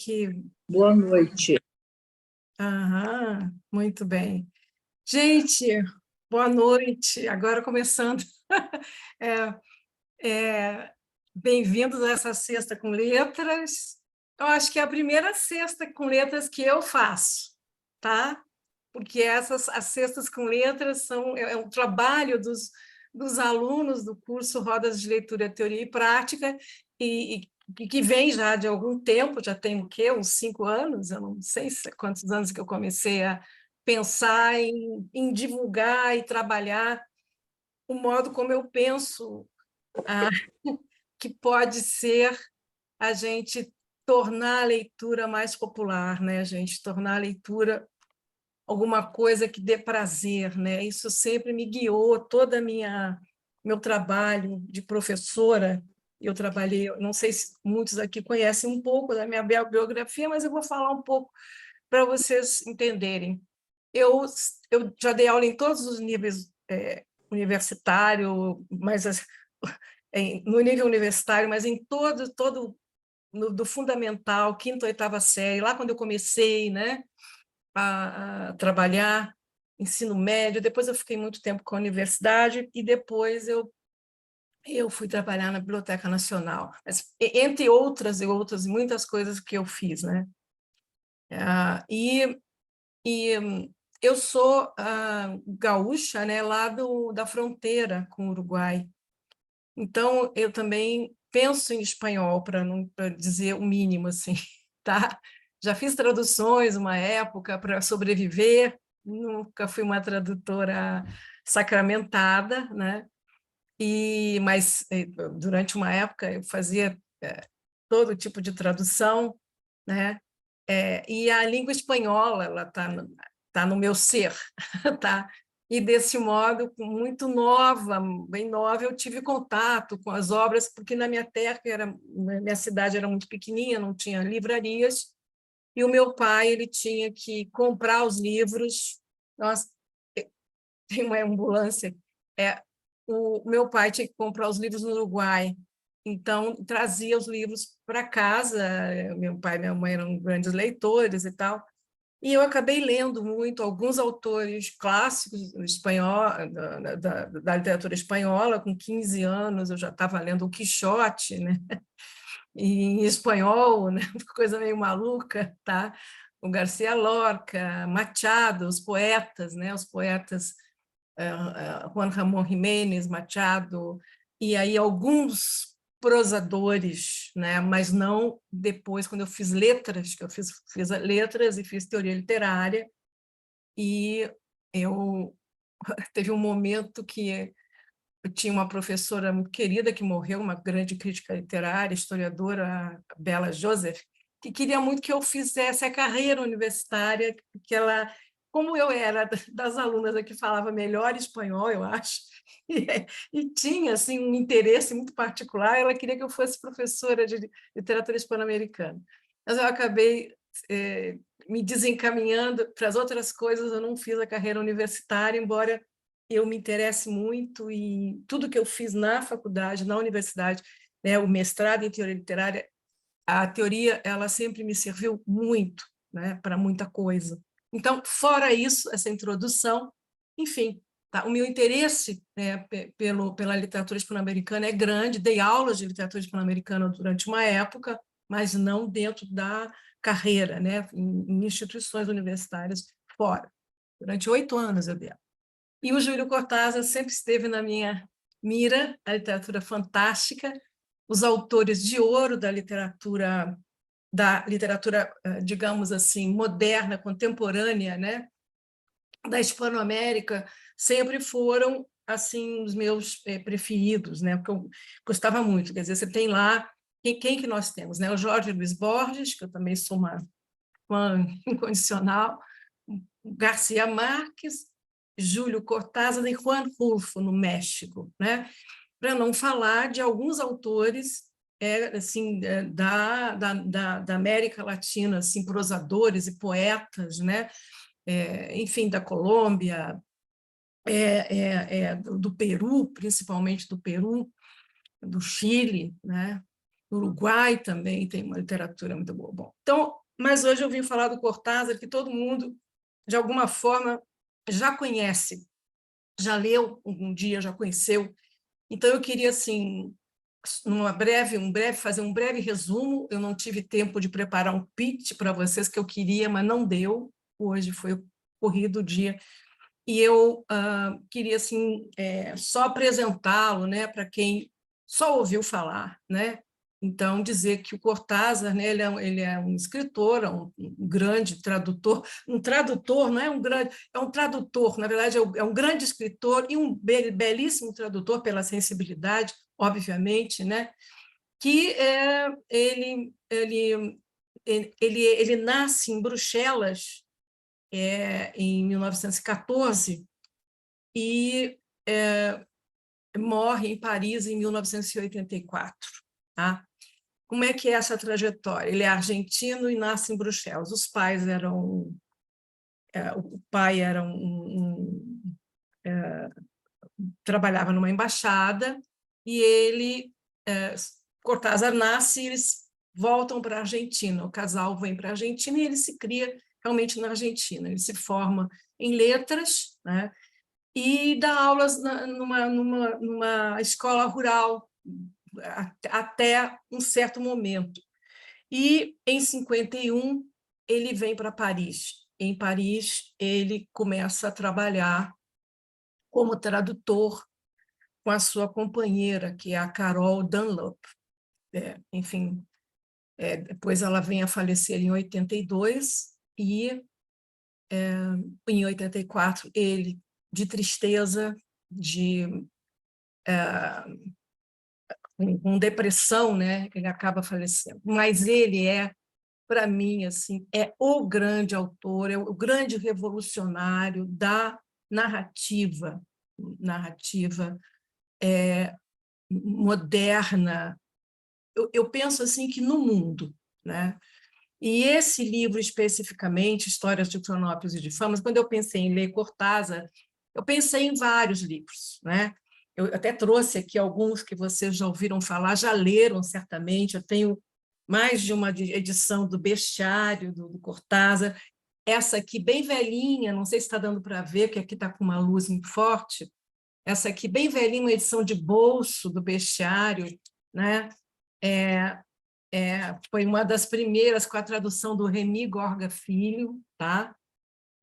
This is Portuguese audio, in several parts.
que... Boa noite. Aham, muito bem. Gente, boa noite. Agora começando. Bem-vindos a essa Sexta com Letras. Eu acho que é a primeira Sexta com Letras que eu faço, tá? Porque as Sextas com Letras é um trabalho dos alunos do curso Rodas de Leitura, Teoria e Prática, e que vem já de algum tempo, já tem o quê? Uns 5 anos, eu não sei quantos anos que eu comecei a pensar em divulgar e trabalhar o modo como eu penso que pode ser a gente tornar a leitura mais popular, né? A gente tornar a leitura alguma coisa que dê prazer, né? Isso sempre me guiou toda meu trabalho de professora. Eu trabalhei, não sei se muitos aqui conhecem um pouco da minha biografia, mas eu vou falar um pouco para vocês entenderem. Eu já dei aula em todos os níveis universitário, mas no nível universitário, mas em todo do fundamental, quinta, oitava série, lá quando eu comecei, né, a trabalhar, ensino médio, depois eu fiquei muito tempo com a universidade e depois eu fui trabalhar na Biblioteca Nacional, mas, entre outras e outras, muitas coisas que eu fiz, né? E eu sou gaúcha, né, lá da fronteira com o Uruguai, então eu também penso em espanhol, para não pra dizer o mínimo, assim, tá? Já fiz traduções uma época para sobreviver, nunca fui uma tradutora sacramentada, né? Mas durante uma época eu fazia todo tipo de tradução, né? E a língua espanhola ela tá no meu ser, tá? E desse modo, muito nova, bem nova, eu tive contato com as obras, porque na minha terra, minha cidade era muito pequenininha, não tinha livrarias, e o meu pai ele tinha que comprar os livros. Nossa, tem uma ambulância. O meu pai tinha que comprar os livros no Uruguai, então trazia os livros para casa. Meu pai e minha mãe eram grandes leitores e tal, e eu acabei lendo muito alguns autores clássicos espanhol, da literatura espanhola. Com 15 anos eu já estava lendo o Quixote, né? Em espanhol, né? Coisa meio maluca, tá? O García Lorca, Machado, os poetas, né? Os poetas Juan Ramón Jiménez, Machado, e aí alguns prosadores, né? Mas não depois, quando eu fiz letras, que eu fiz letras e fiz teoria literária, e eu teve um momento que eu tinha uma professora muito querida que morreu, uma grande crítica literária, historiadora, a Bela Joseph, que queria muito que eu fizesse a carreira universitária, que ela, como eu era das alunas que falava melhor espanhol, eu acho, e tinha assim um interesse muito particular, ela queria que eu fosse professora de literatura hispano-americana. Mas eu acabei me desencaminhando para as outras coisas, eu não fiz a carreira universitária, embora eu me interesse muito, e tudo que eu fiz na faculdade, na universidade, né, o mestrado em teoria literária, a teoria ela sempre me serviu muito, né, para muita coisa. Então, fora isso, essa introdução, enfim, tá? O meu interesse, né, pela literatura hispano-americana é grande. Dei aulas de literatura hispano-americana durante uma época, mas não dentro da carreira, né, em instituições universitárias fora. Durante 8 anos eu dei. E o Júlio Cortázar sempre esteve na minha mira, a literatura fantástica, os autores de ouro da literatura, digamos assim, moderna, contemporânea, né, da Hispanoamérica, sempre foram assim os meus preferidos, né, porque eu gostava muito. Quer dizer, você tem lá quem que nós temos, né? O Jorge Luiz Borges, que eu também sou uma fã incondicional, o Garcia Marques, Júlio Cortázar e Juan Rulfo, no México, né? Para não falar de alguns autores assim, da América Latina, assim, prosadores e poetas, né? Enfim, da Colômbia, do Peru, principalmente do Peru, do Chile, né? No Uruguai também tem uma literatura muito boa. Bom, então, mas hoje eu vim falar do Cortázar, que todo mundo, de alguma forma, já conhece, já leu um dia, já conheceu. Então, eu queria, assim, fazer um breve resumo. Eu não tive tempo de preparar um pitch para vocês que eu queria, mas não deu. Hoje foi corrido o dia. E eu queria, assim, só apresentá-lo, né, para quem só ouviu falar, né? Então, dizer que o Cortázar, né, ele é um escritor, um grande tradutor. Um tradutor não é um grande, é um tradutor, na verdade, é um grande escritor e um belíssimo tradutor pela sensibilidade, obviamente, né? Que ele nasce em Bruxelas em 1914 e morre em Paris em 1984. Tá? Como é que é essa trajetória? Ele é argentino e nasce em Bruxelas. Os pais eram... o pai era trabalhava numa embaixada e ele, Cortázar nasce e eles voltam para a Argentina. O casal vem para a Argentina e ele se cria realmente na Argentina. Ele se forma em letras, né? E dá aulas numa escola rural até um certo momento. E, em 51, ele vem para Paris. Em Paris, ele começa a trabalhar como tradutor com a sua companheira, que é a Carol Dunlop. Enfim, depois ela vem a falecer em 82 e, em 84, ele, de tristeza, com depressão, né, ele acaba falecendo. Mas ele para mim, assim, é o grande autor, é o grande revolucionário da narrativa moderna. Eu penso assim que no mundo, né? E esse livro especificamente, Histórias de Cronópolis e de Famas, quando eu pensei em ler Cortázar, eu pensei em vários livros, né? Eu até trouxe aqui alguns que vocês já ouviram falar, já leram certamente. Eu tenho mais de uma edição do Bestiário, do Cortázar. Essa aqui, bem velhinha, não sei se está dando para ver, porque aqui está com uma luz muito forte. Essa aqui, bem velhinha, uma edição de bolso do Bestiário, né? Foi uma das primeiras com a tradução do Remy Gorga Filho, tá?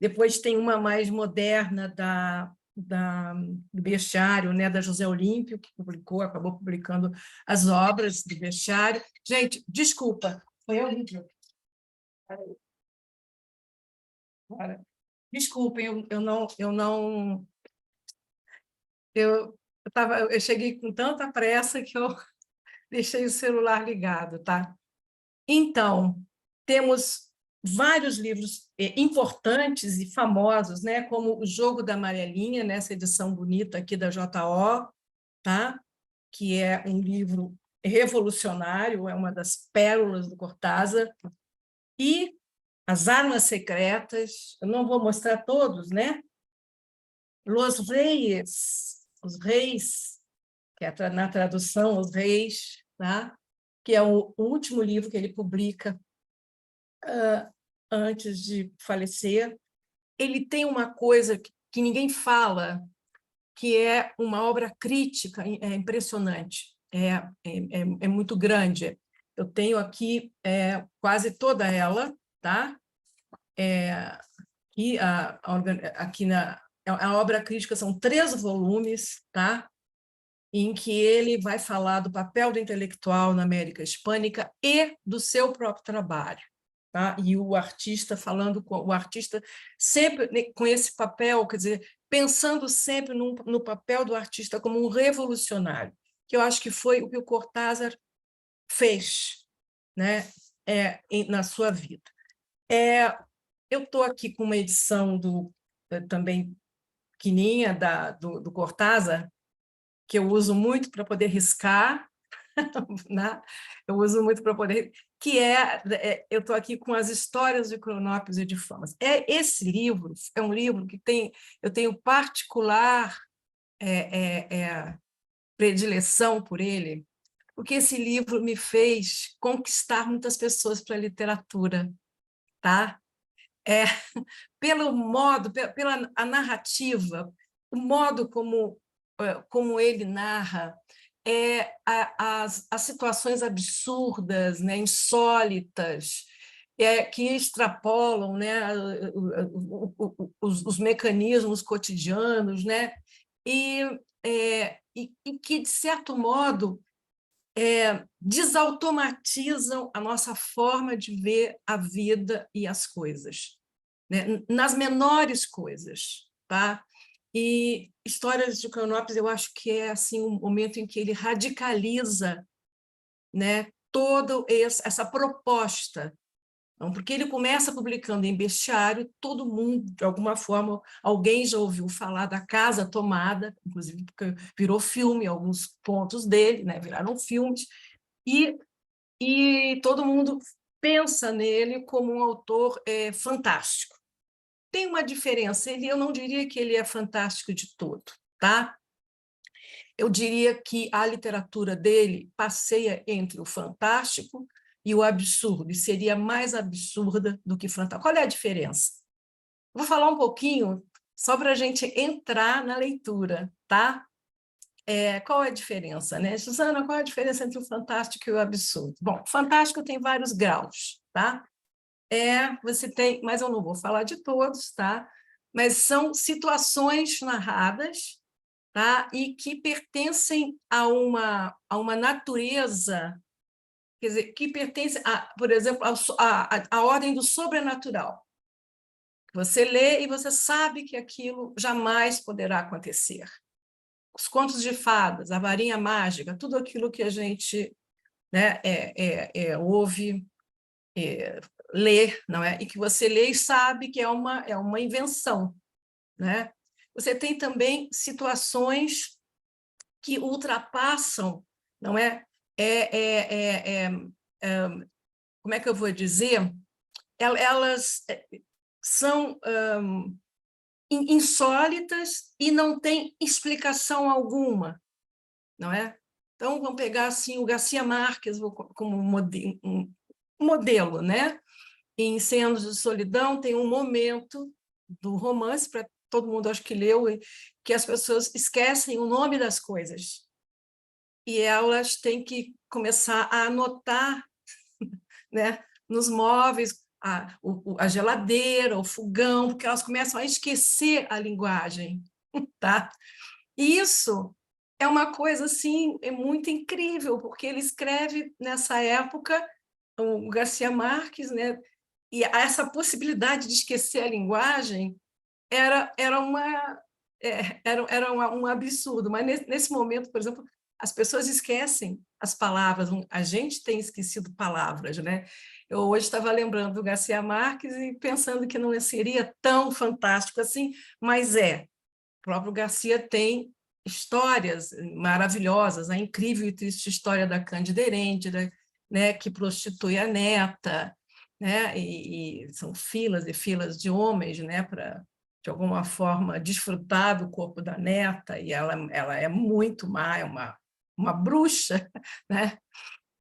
Depois tem uma mais moderna do Bestiário, né, da José Olímpio, que acabou publicando as obras do Bestiário. Gente, desculpa, foi horrível. Desculpem, eu cheguei com tanta pressa que eu deixei o celular ligado, tá? Então, temos vários livros importantes e famosos, né, como O Jogo da Amarelinha, nessa edição bonita aqui da JO, tá? Que é um livro revolucionário, é uma das pérolas do Cortázar, e As Armas Secretas, eu não vou mostrar todos, né? Los Reyes, Os Reis, que é na tradução Os Reis, tá? Que é o último livro que ele publica antes de falecer. Ele tem uma coisa que ninguém fala, que é uma obra crítica impressionante, é muito grande. Eu tenho aqui quase toda ela, tá? E aqui a obra crítica são 3 volumes, tá? Em que ele vai falar do papel do intelectual na América Hispânica e do seu próprio trabalho. Tá? E o artista o artista sempre com esse papel, quer dizer, pensando sempre no papel do artista como um revolucionário, que eu acho que foi o que o Cortázar fez, né, na sua vida. Eu estou aqui com uma edição também pequenininha do Cortázar, que eu uso muito para poder riscar, né? Eu uso muito para poder... eu estou aqui com as histórias de Cronópolis e de Famas. Esse livro é um livro que eu tenho particular predileção por ele, porque esse livro me fez conquistar muitas pessoas para a literatura, tá? Pelo modo, pela a narrativa, o modo como ele narra, as situações absurdas, né, insólitas, que extrapolam, né, os mecanismos cotidianos, né, e, e que, de certo modo, desautomatizam a nossa forma de ver a vida e as coisas, né? Nas menores coisas, tá? E Histórias de Canópolis, eu acho que é assim um momento em que ele radicaliza, né, toda essa proposta. Então, porque ele começa publicando em Bestiário, todo mundo, de alguma forma, alguém já ouviu falar da Casa Tomada, inclusive porque virou filme, alguns pontos dele, né, viraram filmes, e, e todo mundo pensa nele como um autor fantástico. Tem uma diferença, eu não diria que ele é fantástico de todo, tá? Eu diria que a literatura dele passeia entre o fantástico e o absurdo, e seria mais absurda do que fantástica. Qual é a diferença? Vou falar um pouquinho só para a gente entrar na leitura, tá? Qual é a diferença, né? Suzana, qual é a diferença entre o fantástico e o absurdo? Bom, o fantástico tem vários graus, tá? Você tem, mas eu não vou falar de todos, tá? Mas são situações narradas, tá? E que pertencem a uma natureza, quer dizer, que pertence, por exemplo, à ordem do sobrenatural. Você lê e você sabe que aquilo jamais poderá acontecer. Os contos de fadas, a varinha mágica, tudo aquilo que a gente, né, ouve, lê, não é? E que você lê e sabe que é uma invenção, né? Você tem também situações que ultrapassam, não é? Como é que eu vou dizer? Elas são insólitas e não têm explicação alguma, não é? Então, vamos pegar assim, o Garcia Marques como um modelo, né? Em 100 Anos de Solidão tem um momento do romance, para todo mundo acho que leu, que as pessoas esquecem o nome das coisas e elas têm que começar a anotar, né, nos móveis, a geladeira, o fogão, porque elas começam a esquecer a linguagem, tá? E isso é uma coisa assim, muito incrível, porque ele escreve nessa época, o Garcia Marques, né? E essa possibilidade de esquecer a linguagem era um absurdo, mas nesse momento, por exemplo, as pessoas esquecem as palavras, a gente tem esquecido palavras, né? Eu hoje estava lembrando do Garcia Marques e pensando que não seria tão fantástico assim, mas o próprio Garcia tem histórias maravilhosas, a incrível e triste história da Cândida Herêndira, né, que prostitui a neta, né, e são filas e filas de homens, né, para, de alguma forma, desfrutar do corpo da neta, e ela é muito má, é uma bruxa, né?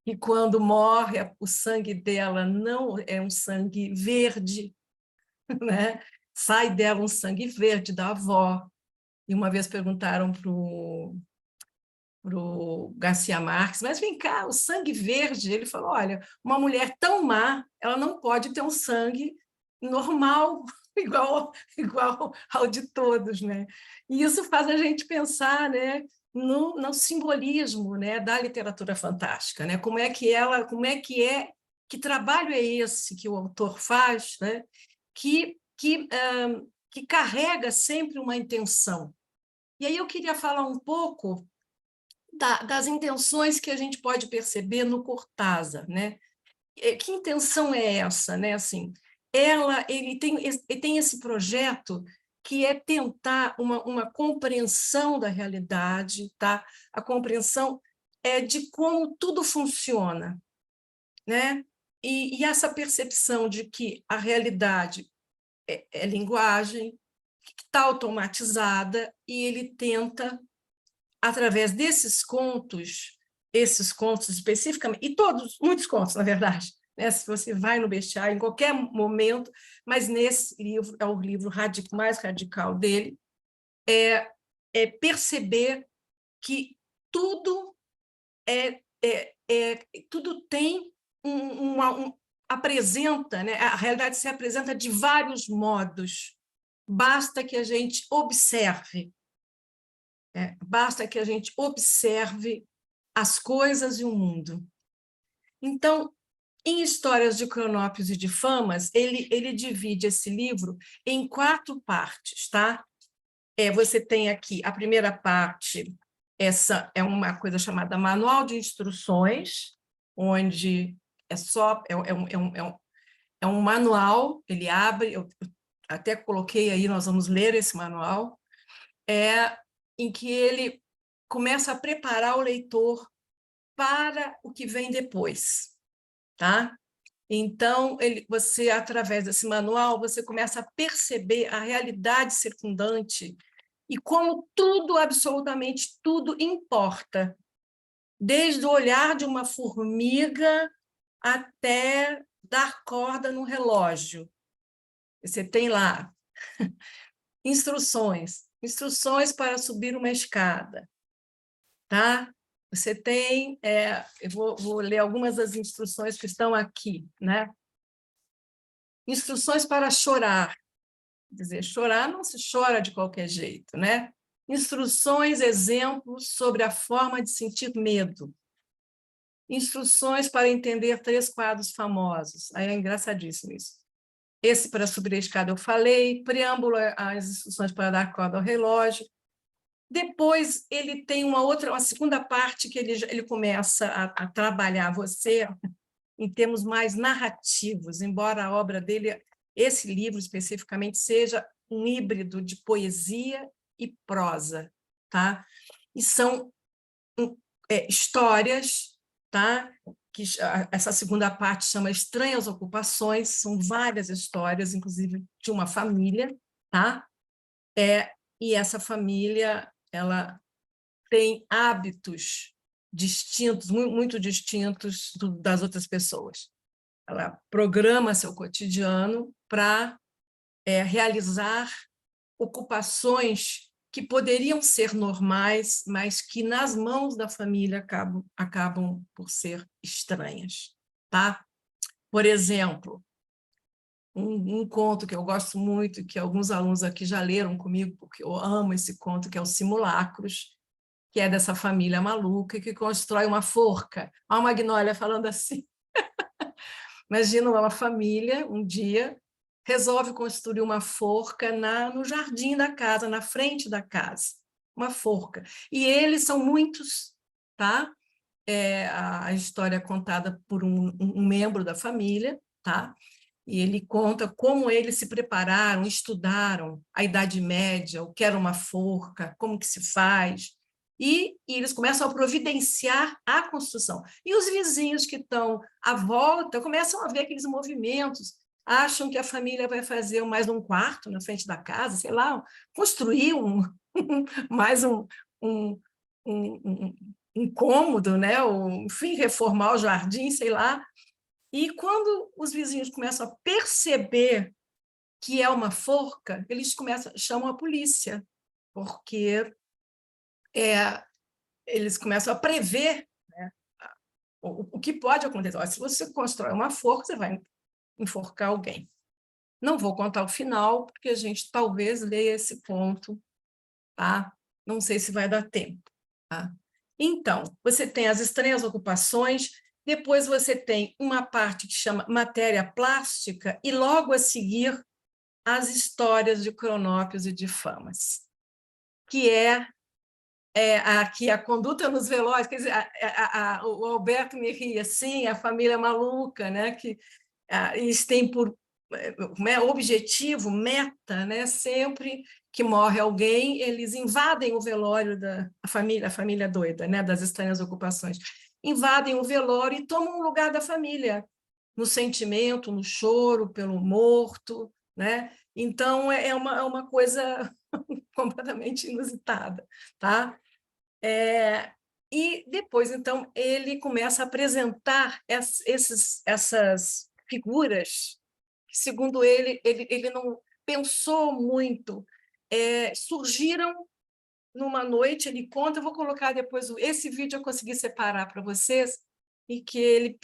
E quando morre, o sangue dela não é um sangue verde, né? Sai dela um sangue verde da avó. E uma vez perguntaram para o Garcia Marques, mas vem cá, o sangue verde, ele falou, olha, uma mulher tão má, ela não pode ter um sangue normal, igual ao de todos, né? E isso faz a gente pensar, né, no simbolismo, né, da literatura fantástica, né? Que trabalho é esse que o autor faz, né? Que carrega sempre uma intenção. E aí eu queria falar um pouco das intenções que a gente pode perceber no Cortázar, né? Que intenção é essa, né? Assim, ele tem esse projeto que é tentar uma compreensão da realidade, tá? A compreensão de como tudo funciona, né? E essa percepção de que a realidade é linguagem, que está automatizada, e ele tenta, através desses contos, esses contos especificamente, e todos, muitos contos, na verdade, né? Se você vai no bestiário, em qualquer momento, mas nesse livro, é o livro mais radical dele, é perceber que tudo tudo tem apresenta, né? A realidade se apresenta de vários modos. Basta que a gente observe, basta que a gente observe as coisas e o mundo. Então, em Histórias de Cronópios e de Famas, ele divide esse livro em 4 partes, tá? Você tem aqui a primeira parte, essa é uma coisa chamada Manual de Instruções, onde é um manual, ele abre, eu até coloquei aí, nós vamos ler esse manual, em que ele começa a preparar o leitor para o que vem depois, tá? Então, você, através desse manual, você começa a perceber a realidade circundante e como tudo, absolutamente tudo, importa, desde o olhar de uma formiga até dar corda no relógio. Você tem lá instruções para subir uma escada, tá? Você tem, eu vou ler algumas das instruções que estão aqui, né? Instruções para chorar. Quer dizer, chorar não se chora de qualquer jeito, né? Instruções, exemplos sobre a forma de sentir medo. Instruções para entender 3 quadros famosos. Aí é engraçadíssimo isso. Esse para subir a escada eu falei, preâmbulo às instruções para dar corda ao relógio. Depois ele tem uma segunda parte que ele começa a trabalhar você em termos mais narrativos, embora a obra dele, esse livro especificamente, seja um híbrido de poesia e prosa, tá? E são histórias, tá? Que essa segunda parte chama Estranhas Ocupações, são várias histórias, inclusive de uma família, tá? E essa família, ela tem hábitos distintos, muito distintos das outras pessoas. Ela programa seu cotidiano para realizar ocupações que poderiam ser normais, mas que nas mãos da família acabam por ser estranhas, tá? Por exemplo, um conto que eu gosto muito, que alguns alunos aqui já leram comigo, porque eu amo esse conto, que é o Simulacros, que é dessa família maluca que constrói uma forca. Olha a Magnólia falando assim. Imagina uma família, um dia, resolve construir uma forca no jardim da casa, na frente da casa. Uma forca. E eles são muitos, tá? A história é contada por um membro da família, tá? E ele conta como eles se prepararam, estudaram a Idade Média, o que era uma forca, como que se faz, e eles começam a providenciar a construção. E os vizinhos que estão à volta começam a ver aqueles movimentos, acham que a família vai fazer mais um quarto na frente da casa, sei lá, construir mais um, um cômodo, né? Ou, enfim, reformar o jardim, sei lá. E quando os vizinhos começam a perceber que é uma forca, eles chamam a polícia, porque eles começam a prever, né, o que pode acontecer. Olha, se você constrói uma forca, você vai enforcar alguém. Não vou contar o final, porque a gente talvez leia esse ponto, tá? Não sei se vai dar tempo. Tá? Então, você tem as estranhas ocupações, depois você tem uma parte que chama matéria plástica, e logo a seguir as histórias de Cronópios e de Famas, que aqui a conduta nos velórios, quer dizer, o Alberto me ri assim, a família maluca, né, que eles têm por objetivo, meta, né, sempre que morre alguém, eles invadem o velório a família doida, né, das estranhas ocupações, invadem o velório e tomam o lugar da família, no sentimento, no choro, pelo morto, né? Então, é uma coisa completamente inusitada, tá? E depois, então, ele começa a apresentar essas figuras que, segundo ele não pensou muito, surgiram numa noite, ele conta, eu vou colocar depois, esse vídeo eu consegui separar para vocês, e que ele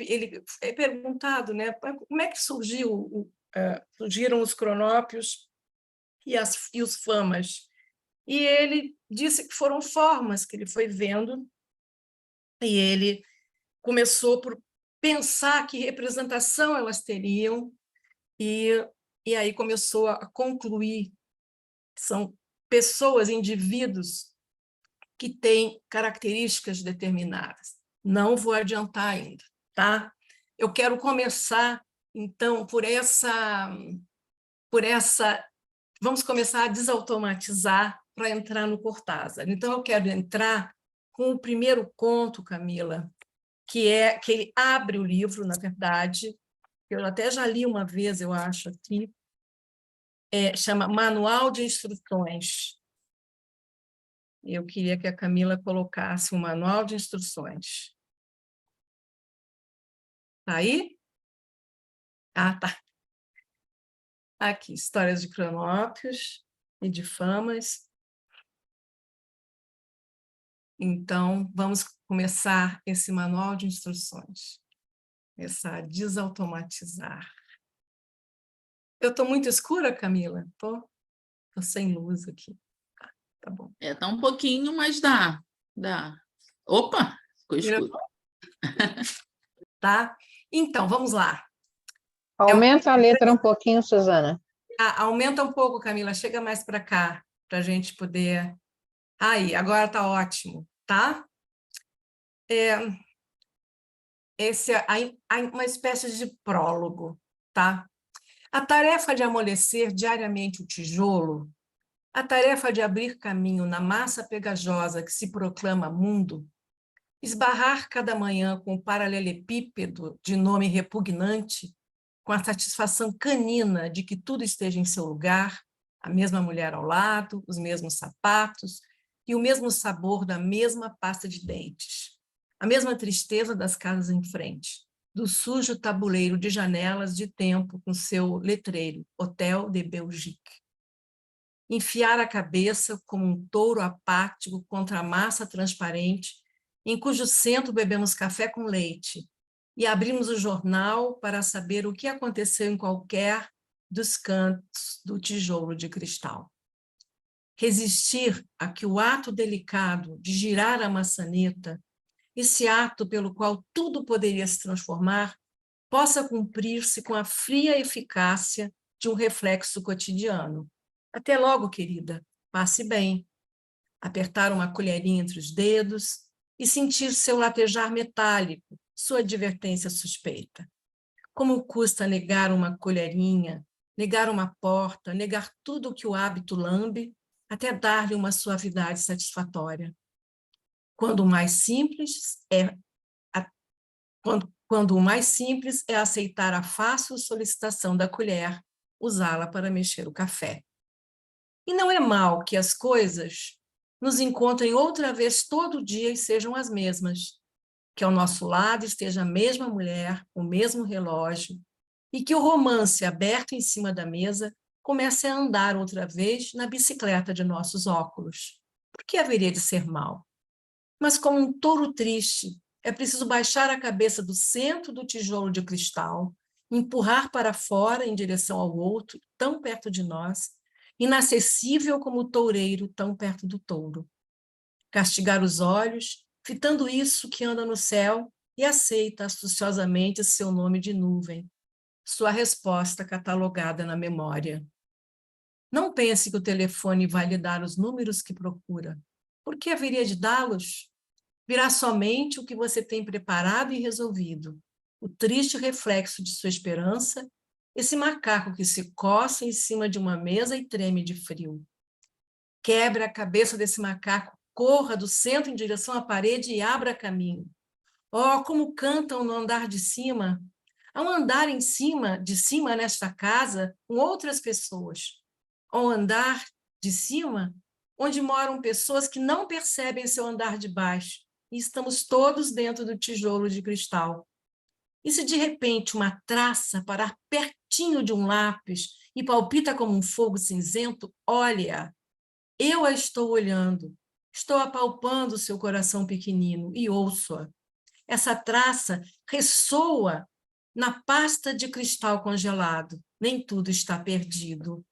é perguntado, né, como é que surgiram os cronópios e os famas. E ele disse que foram formas que ele foi vendo, e ele começou por pensar que representação elas teriam, e, e aí começou a concluir que são pessoas, indivíduos, que têm características determinadas. Não vou adiantar ainda, tá? Eu quero começar, então, por essa... Vamos começar a desautomatizar para entrar no Cortázar. Então, eu quero entrar com o primeiro conto, Camila, que ele abre o livro, na verdade, eu até já li uma vez, eu acho, aqui, chama Manual de Instruções. Eu queria que a Camila colocasse um manual de instruções. Tá aí? Ah, tá. Aqui, histórias de cronópios e de famas. Então, vamos começar esse manual de instruções. Começar a desautomatizar. Eu estou muito escura, Camila? Estou sem luz aqui. Tá bom. Tá um pouquinho, mas dá. Opa, ficou escuro. Tá? Então, vamos lá. Aumenta a letra um pouquinho, Suzana. Aumenta um pouco, Camila. Chega mais para cá, para a gente poder... Aí, agora está ótimo, tá? Esse é uma espécie de prólogo, tá? A tarefa de amolecer diariamente o tijolo, a tarefa de abrir caminho na massa pegajosa que se proclama mundo, esbarrar cada manhã com o paralelepípedo de nome repugnante, com a satisfação canina de que tudo esteja em seu lugar, a mesma mulher ao lado, os mesmos sapatos e o mesmo sabor da mesma pasta de dentes, a mesma tristeza das casas em frente, do sujo tabuleiro de janelas de tempo com seu letreiro, Hotel de Belgique. Enfiar a cabeça como um touro apático contra a massa transparente, em cujo centro bebemos café com leite, e abrimos o jornal para saber o que aconteceu em qualquer dos cantos do tijolo de cristal. Resistir a que o ato delicado de girar a maçaneta, esse ato pelo qual tudo poderia se transformar, possa cumprir-se com a fria eficácia de um reflexo cotidiano. Até logo, querida. Passe bem. Apertar uma colherinha entre os dedos e sentir seu latejar metálico, sua advertência suspeita. Como custa negar uma colherinha, negar uma porta, negar tudo o que o hábito lambe, até dar-lhe uma suavidade satisfatória. Quando o mais simples é aceitar a fácil solicitação da colher, usá-la para mexer o café. E não é mal que as coisas nos encontrem outra vez todo dia e sejam as mesmas, que ao nosso lado esteja a mesma mulher, o mesmo relógio, e que o romance aberto em cima da mesa comece a andar outra vez na bicicleta de nossos óculos. Por que haveria de ser mal? Mas como um touro triste, é preciso baixar a cabeça do centro do tijolo de cristal, empurrar para fora em direção ao outro, tão perto de nós, inacessível como o toureiro tão perto do touro. Castigar os olhos, fitando isso que anda no céu e aceita astuciosamente seu nome de nuvem, sua resposta catalogada na memória. Não pense que o telefone vai lhe dar os números que procura. Por que haveria de dá-los? Virá somente o que você tem preparado e resolvido, o triste reflexo de sua esperança, esse macaco que se coça em cima de uma mesa e treme de frio. Quebre a cabeça desse macaco, corra do centro em direção à parede e abra caminho. Oh, como cantam no andar de cima! Há um andar de cima nesta casa com outras pessoas. Ao andar de cima, onde moram pessoas que não percebem seu andar de baixo, e estamos todos dentro do tijolo de cristal. E se de repente uma traça parar pertinho de um lápis e palpita como um fogo cinzento, olha, eu a estou olhando, estou apalpando seu coração pequenino e ouço-a. Essa traça ressoa na pasta de cristal congelado. Nem tudo está perdido.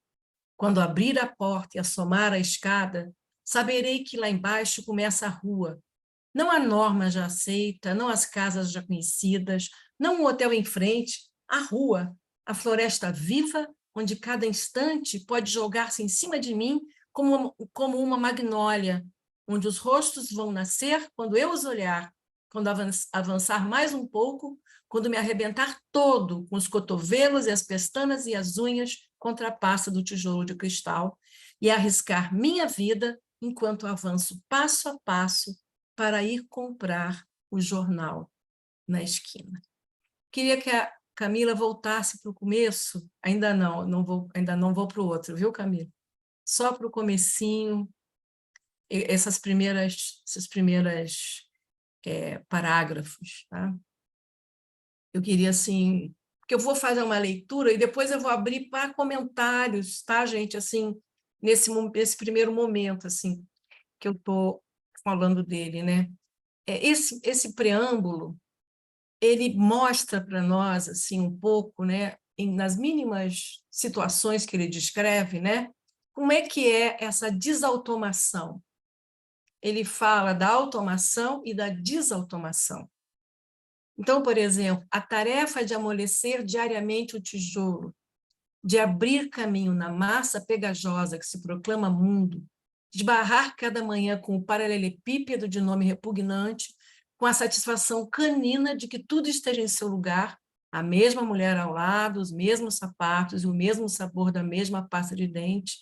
Quando abrir a porta e assomar a escada, saberei que lá embaixo começa a rua. Não a norma já aceita, não as casas já conhecidas, não o hotel em frente, a rua, a floresta viva, onde cada instante pode jogar-se em cima de mim como uma magnólia, onde os rostos vão nascer quando eu os olhar, quando avançar mais um pouco, quando me arrebentar todo com os cotovelos e as pestanas e as unhas contra a pasta do tijolo de cristal e arriscar minha vida enquanto avanço passo a passo para ir comprar o jornal na esquina. Queria que a Camila voltasse para o começo, ainda não vou para o outro, viu, Camila? Só para o comecinho, esses primeiros parágrafos, tá? Eu queria, assim, porque eu vou fazer uma leitura e depois eu vou abrir para comentários, tá, gente? Assim, nesse primeiro momento, assim, que eu estou falando dele, né? Esse preâmbulo, ele mostra para nós, assim, um pouco, né, nas mínimas situações que ele descreve, né, como é que é essa desautomação. Ele fala da automação e da desautomação. Então, por exemplo, a tarefa de amolecer diariamente o tijolo, de abrir caminho na massa pegajosa que se proclama mundo, de barrar cada manhã com o paralelepípedo de nome repugnante, com a satisfação canina de que tudo esteja em seu lugar, a mesma mulher ao lado, os mesmos sapatos e o mesmo sabor da mesma pasta de dente,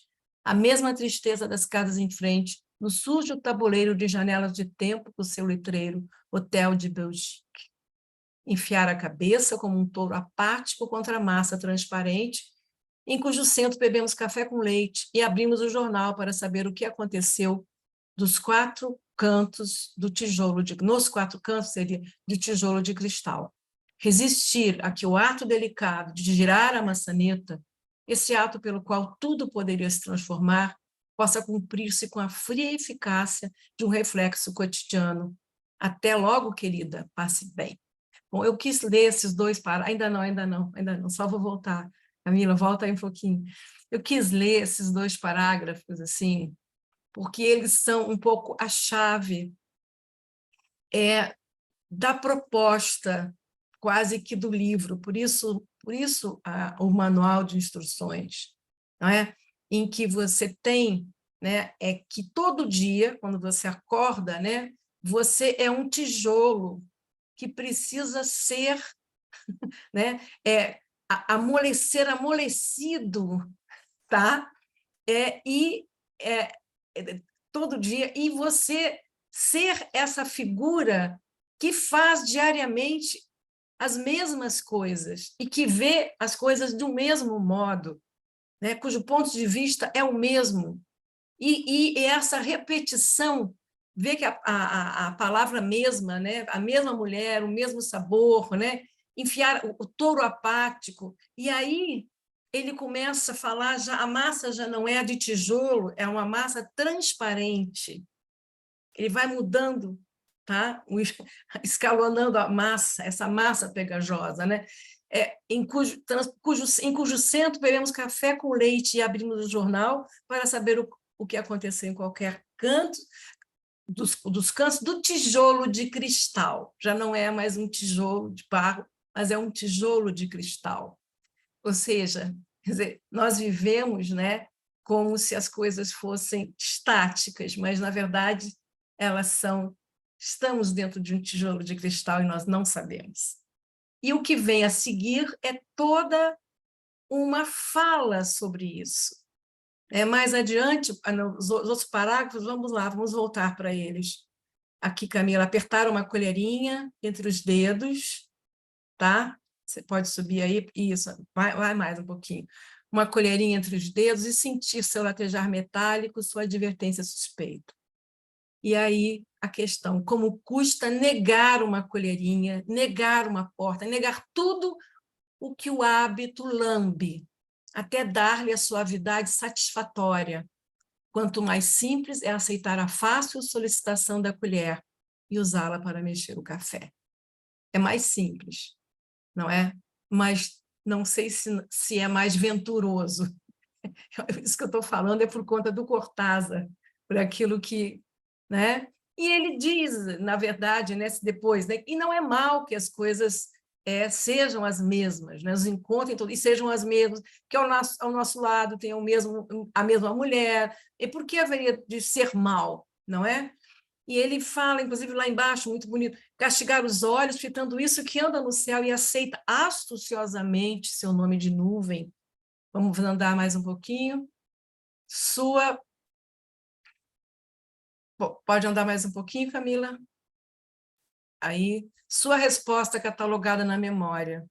a mesma tristeza das casas em frente, no sujo tabuleiro de janelas de tempo com seu letreiro, Hotel de Belgique. Enfiar a cabeça como um touro apático contra a massa transparente, em cujo centro bebemos café com leite e abrimos o jornal para saber o que aconteceu nos 4 cantos do tijolo de cristal. Resistir a que o ato delicado de girar a maçaneta, esse ato pelo qual tudo poderia se transformar, possa cumprir-se com a fria eficácia de um reflexo cotidiano. Até logo, querida, passe bem. Bom, eu quis ler esses 2 parágrafos, ainda não, só vou voltar. Camila, volta aí um pouquinho. Eu quis ler esses 2 parágrafos, assim, porque eles são um pouco a chave da proposta, quase que do livro, por isso o manual de instruções, não é? Em que você tem, né, que todo dia, quando você acorda, né, você é um tijolo que precisa ser, né, amolecido, tá? Todo dia, e você ser essa figura que faz diariamente as mesmas coisas e que vê as coisas do mesmo modo, né? Cujo ponto de vista é o mesmo. E essa repetição, vê que a palavra mesma, né? A mesma mulher, o mesmo sabor, né? Enfiar o touro apático, e aí ele começa a falar, a massa já não é a de tijolo, é uma massa transparente. Ele vai mudando, tá? Escalonando a massa, essa massa pegajosa, né? Em cujo centro bebemos café com leite e abrimos o jornal para saber o que aconteceu em qualquer canto dos cantos do tijolo de cristal. Já não é mais um tijolo de barro, mas é um tijolo de cristal. Ou seja, quer dizer, nós vivemos, né, como se as coisas fossem estáticas, mas, na verdade, estamos dentro de um tijolo de cristal e nós não sabemos. E o que vem a seguir é toda uma fala sobre isso. Mais adiante, nos outros parágrafos, vamos lá, vamos voltar para eles. Aqui, Camila, apertar uma colherinha entre os dedos, tá? Você pode subir aí, isso, vai mais um pouquinho. Uma colherinha entre os dedos e sentir seu latejar metálico, sua advertência suspeita. E aí a questão, como custa negar uma colherinha, negar uma porta, negar tudo o que o hábito lambe, até dar-lhe a suavidade satisfatória. Quanto mais simples é aceitar a fácil solicitação da colher e usá-la para mexer o café. É mais simples, não é? Mas não sei se é mais venturoso. Isso que eu estou falando é por conta do Cortázar, por aquilo que... né? E ele diz, na verdade, né, depois, né, e não é mal que as coisas sejam as mesmas, né, os encontrem e sejam as mesmas, que ao nosso lado tenham a mesma mulher, e por que haveria de ser mal, não é? E ele fala, inclusive lá embaixo, muito bonito, castigar os olhos, fitando isso que anda no céu e aceita astuciosamente seu nome de nuvem. Vamos andar mais um pouquinho. Pode andar mais um pouquinho, Camila? Aí, sua resposta catalogada na memória.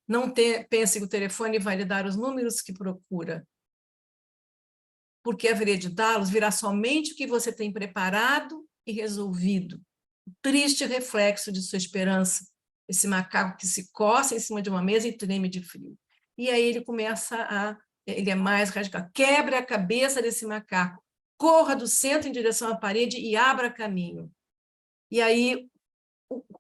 Não pense que o telefone vai lhe dar os números que procura. Porque haveria de dá-los, virá somente o que você tem preparado e resolvido. O triste reflexo de sua esperança, esse macaco que se coça em cima de uma mesa e treme de frio. E aí ele ele é mais radical. Quebre a cabeça desse macaco, corra do centro em direção à parede e abra caminho. E aí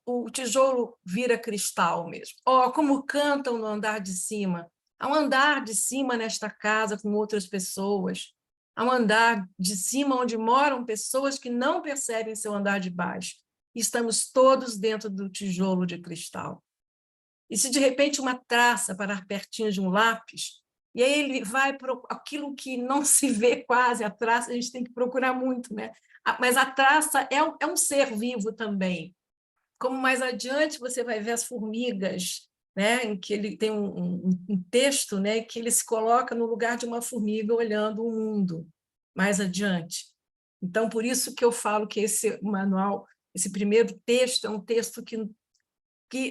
o tijolo vira cristal mesmo. Como cantam no andar de cima. Há um andar de cima nesta casa com outras pessoas. Há um andar de cima onde moram pessoas que não percebem seu andar de baixo. Estamos todos dentro do tijolo de cristal. E se de repente uma traça parar pertinho de um lápis, e aí ele vai para aquilo que não se vê quase, a traça a gente tem que procurar muito, né? Mas a traça é um ser vivo também. Como mais adiante você vai ver as formigas, né? Em que ele tem um texto, né? Que ele se coloca no lugar de uma formiga olhando o mundo, mais adiante. Então, por isso que eu falo que esse manual, esse primeiro texto, é um texto que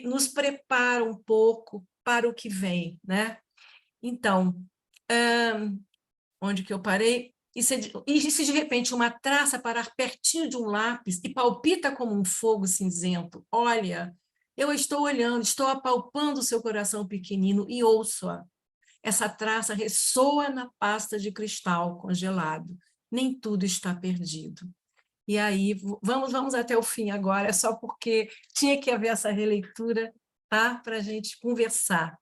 nos prepara um pouco para o que vem, né? Então, onde que eu parei? E se de repente uma traça parar pertinho de um lápis e palpita como um fogo cinzento, olha, eu estou olhando, estou apalpando o seu coração pequenino e ouço-a. Essa traça ressoa na pasta de cristal congelado. Nem tudo está perdido. E aí, vamos até o fim agora, é só porque tinha que haver essa releitura, tá? Para a gente conversar.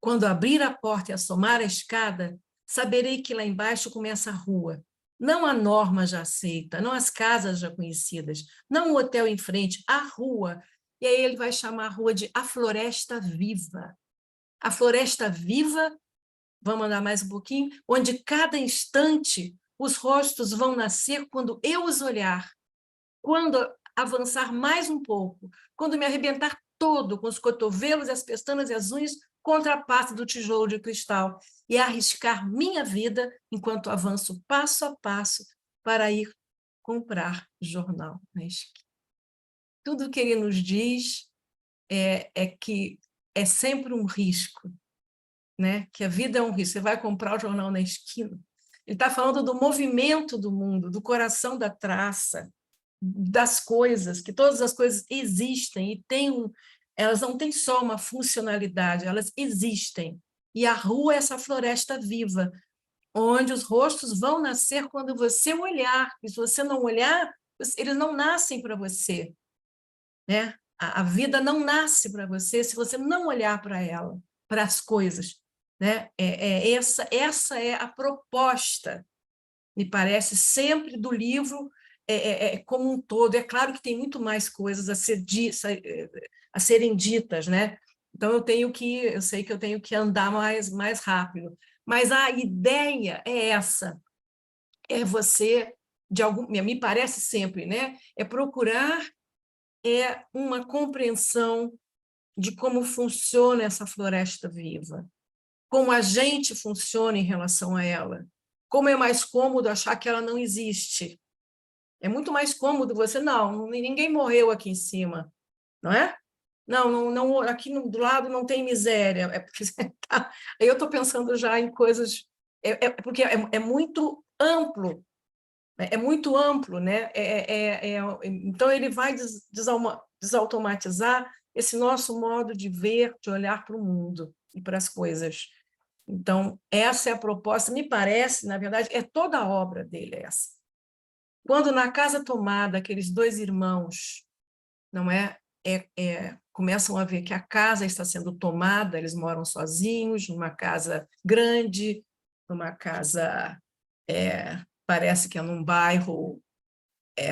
Quando abrir a porta e assomar a escada, saberei que lá embaixo começa a rua. Não a norma já aceita, não as casas já conhecidas, não o hotel em frente, a rua. E aí ele vai chamar a rua de a Floresta Viva. A Floresta Viva, vamos andar mais um pouquinho, onde cada instante os rostos vão nascer quando eu os olhar, quando avançar mais um pouco, quando me arrebentar todo com os cotovelos, as pestanas e as unhas contra a pasta do tijolo de cristal e arriscar minha vida enquanto avanço passo a passo para ir comprar jornal na esquina. Tudo que ele nos diz é que é sempre um risco, né? Que a vida é um risco. Você vai comprar o jornal na esquina. Ele está falando do movimento do mundo, do coração da traça, das coisas, que todas as coisas existem e elas não têm só uma funcionalidade, elas existem. E a rua é essa floresta viva, onde os rostos vão nascer quando você olhar, e se você não olhar, eles não nascem para você, né? A vida não nasce para você se você não olhar para ela, para as coisas, né? Essa é a proposta, me parece, sempre do livro como um todo. É claro que tem muito mais coisas a serem ditas, né? Então eu sei que eu tenho que andar mais rápido, mas a ideia é essa, você me parece sempre, né? É procurar uma compreensão de como funciona essa floresta viva, como a gente funciona em relação a ela, como é mais cômodo achar que ela não existe. É muito mais cômodo ninguém morreu aqui em cima, não é? Não, aqui do lado não tem miséria. Porque aí eu estou pensando já em coisas... porque é muito amplo, É muito amplo, né? Então, ele vai desautomatizar esse nosso modo de ver, de olhar para o mundo e para as coisas. Então, essa é a proposta, me parece, na verdade, é toda a obra dele essa. Quando na Casa Tomada, aqueles dois irmãos, não começam a ver que a casa está sendo tomada, eles moram sozinhos, numa casa grande, numa casa, parece que é num bairro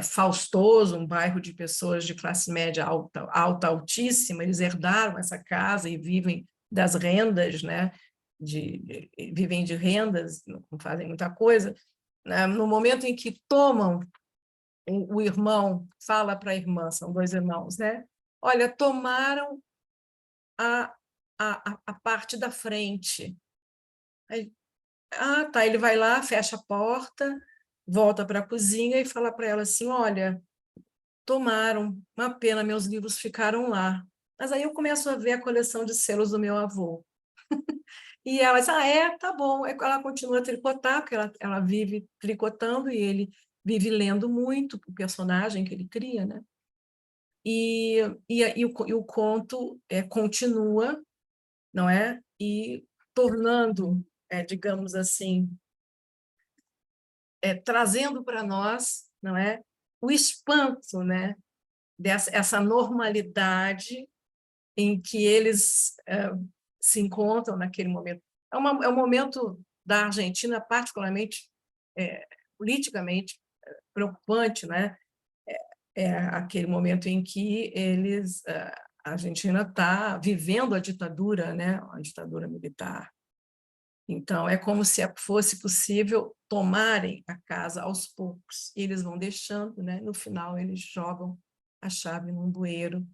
faustoso, um bairro de pessoas de classe média alta, altíssima, eles herdaram essa casa e vivem das rendas, né? Vivem de rendas, não fazem muita coisa. Né? No momento em que tomam, o irmão fala para a irmã, são dois irmãos, né? Olha, tomaram a parte da frente. Aí, tá, ele vai lá, fecha a porta, volta para a cozinha e fala para ela assim, olha, tomaram, uma pena, meus livros ficaram lá. Mas aí eu começo a ver a coleção de selos do meu avô. E ela diz, tá bom. Ela continua a tricotar, porque ela vive tricotando e ele vive lendo muito o personagem que ele cria, né? E o conto continua, não é? E tornando, digamos assim, trazendo para nós, não é? O espanto, né? Essa normalidade em que eles se encontram naquele momento. É um momento da Argentina particularmente politicamente preocupante, né? Aquele momento em que a Argentina está vivendo a ditadura, né? A ditadura militar. Então, é como se fosse possível tomarem a casa aos poucos. E eles vão deixando, né? No final, eles jogam a chave num bueiro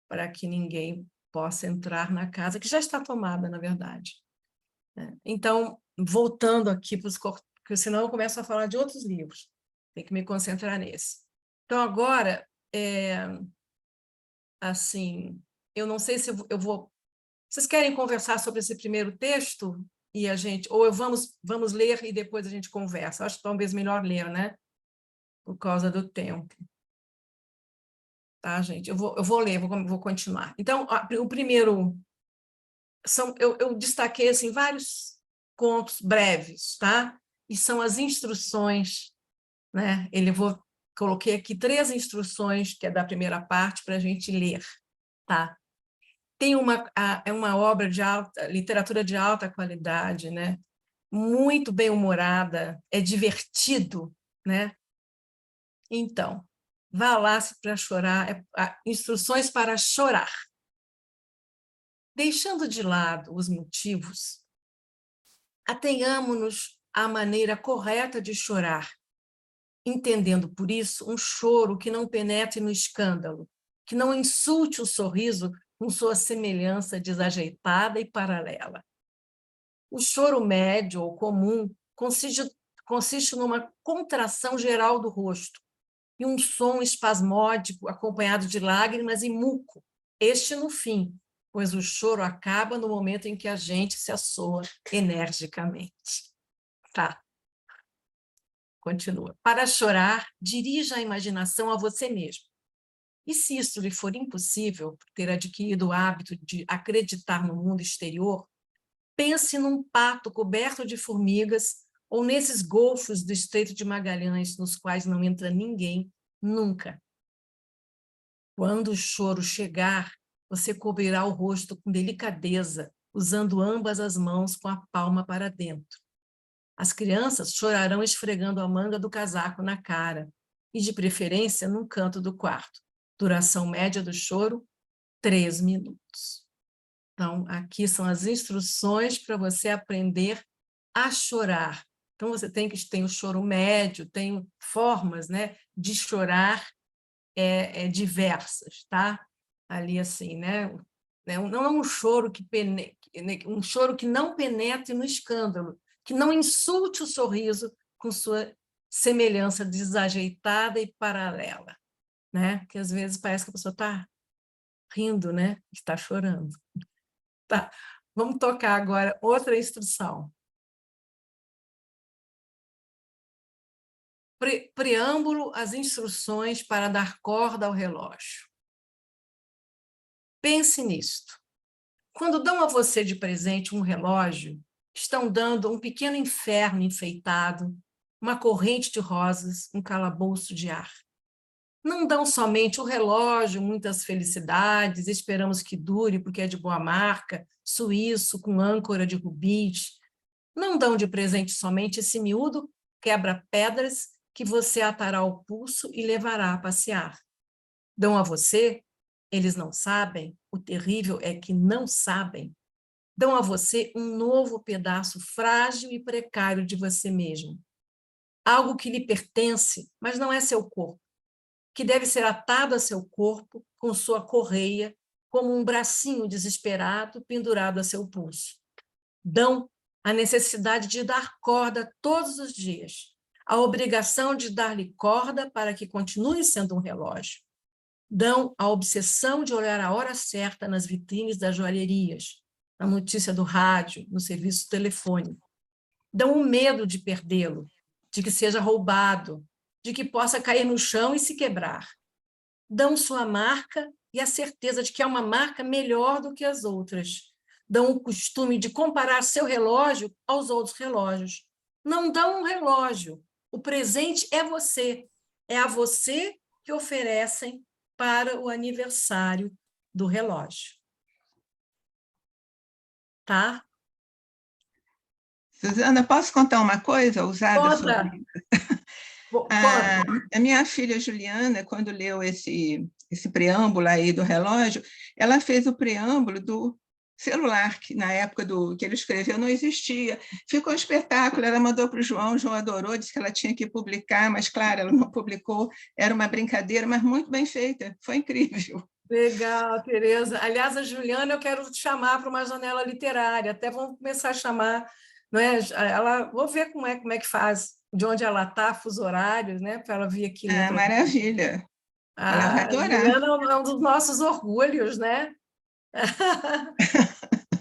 para que ninguém possa entrar na casa, que já está tomada, na verdade. Então, voltando aqui para os corpos, porque senão eu começo a falar de outros livros, tem que me concentrar nesse. Então, agora, assim, eu não sei se eu vou... Vocês querem conversar sobre esse primeiro texto? E a gente, ou vamos ler e depois a gente conversa. Acho que talvez melhor ler, né? Por causa do tempo. Tá, gente? Eu vou ler, vou continuar. Então, o primeiro... eu destaquei assim, vários contos breves, tá? E são as instruções, né? Coloquei aqui 3 instruções, que é da primeira parte, para a gente ler, tá? Tem é uma obra de literatura de alta qualidade, né? Muito bem-humorada, é divertido, né? Então, vá lá para chorar, instruções para chorar. Deixando de lado os motivos, atenhamo-nos à maneira correta de chorar, entendendo por isso um choro que não penetre no escândalo, que não insulte o sorriso com sua semelhança desajeitada e paralela. O choro médio ou comum consiste numa contração geral do rosto e um som espasmódico acompanhado de lágrimas e muco, este no fim, pois o choro acaba no momento em que a gente se assoa energicamente. Tá. Continua. Para chorar, dirija a imaginação a você mesmo. E se isso lhe for impossível, por ter adquirido o hábito de acreditar no mundo exterior, pense num pato coberto de formigas ou nesses golfos do Estreito de Magalhães, nos quais não entra ninguém, nunca. Quando o choro chegar, você cobrirá o rosto com delicadeza, usando ambas as mãos com a palma para dentro. As crianças chorarão esfregando a manga do casaco na cara, e de preferência num canto do quarto. Duração média do choro, 3 minutos. Então, aqui são as instruções para você aprender a chorar. Então, você tem o choro médio, tem formas, né, de chorar diversas, tá? Ali, assim, né? Não é um choro um choro que não penetre no escândalo, que não insulte o sorriso com sua semelhança desajeitada e paralela, né? Que às vezes parece que a pessoa está rindo, né? Está chorando. Tá. Vamos tocar agora outra instrução. preâmbulo às instruções para dar corda ao relógio. Pense nisto. Quando dão a você de presente um relógio, estão dando um pequeno inferno enfeitado, uma corrente de rosas, um calabouço de ar. Não dão somente o relógio, muitas felicidades, esperamos que dure porque é de boa marca, suíço, com âncora de rubis. Não dão de presente somente esse miúdo quebra-pedras que você atará ao pulso e levará a passear. Dão a você, eles não sabem, o terrível é que não sabem, dão a você um novo pedaço frágil e precário de você mesmo. Algo que lhe pertence, mas não é seu corpo, que deve ser atado a seu corpo com sua correia, como um bracinho desesperado pendurado a seu pulso. Dão a necessidade de dar corda todos os dias, a obrigação de dar-lhe corda para que continue sendo um relógio. Dão a obsessão de olhar a hora certa nas vitrines das joalherias, na notícia do rádio, no serviço telefônico. Dão o medo de perdê-lo, de que seja roubado, de que possa cair no chão e se quebrar. Dão sua marca e a certeza de que é uma marca melhor do que as outras. Dão o costume de comparar seu relógio aos outros relógios. Não dão um relógio. O presente é você. É a você que oferecem para o aniversário do relógio. Tá? Suzana, posso contar uma coisa ousada sobre a minha filha Juliana, quando leu esse preâmbulo aí do relógio, ela fez o preâmbulo do celular, que na época que ele escreveu não existia. Ficou um espetáculo, ela mandou para o João adorou, disse que ela tinha que publicar, mas, claro, ela não publicou, era uma brincadeira, mas muito bem feita, foi incrível. Legal, Tereza. Aliás, a Juliana eu quero te chamar para uma janela literária, até vamos começar a chamar, não é? Vou ver como é que faz, de onde ela está, fuso horários, né? Para ela vir aqui ler. Maravilha. Ela vai adorar. A Juliana é um dos nossos orgulhos, né?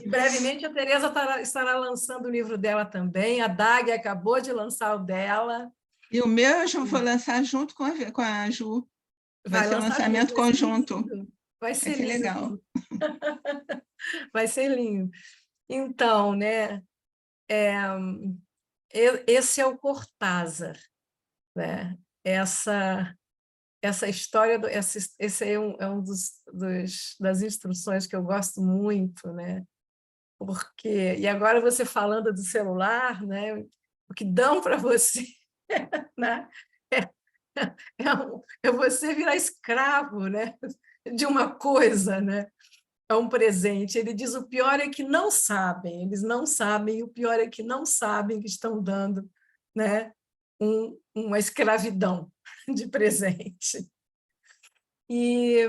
E brevemente a Tereza estará lançando o livro dela também, a Dag acabou de lançar o dela. E o meu eu já vou lançar junto com a Ju. Vai ser um lançamento conjunto. Vai ser lindo. Legal. Vai ser lindo. Então, né? Esse é o Cortázar, né? Essa história, esse é um das instruções que eu gosto muito, né? Porque, e agora você falando do celular, né? O que dão para você, né? É você virar escravo, né? De uma coisa, né? É um presente. Ele diz: o pior é que não sabem, eles não sabem, e o pior é que não sabem que estão dando, né? Uma escravidão de presente. E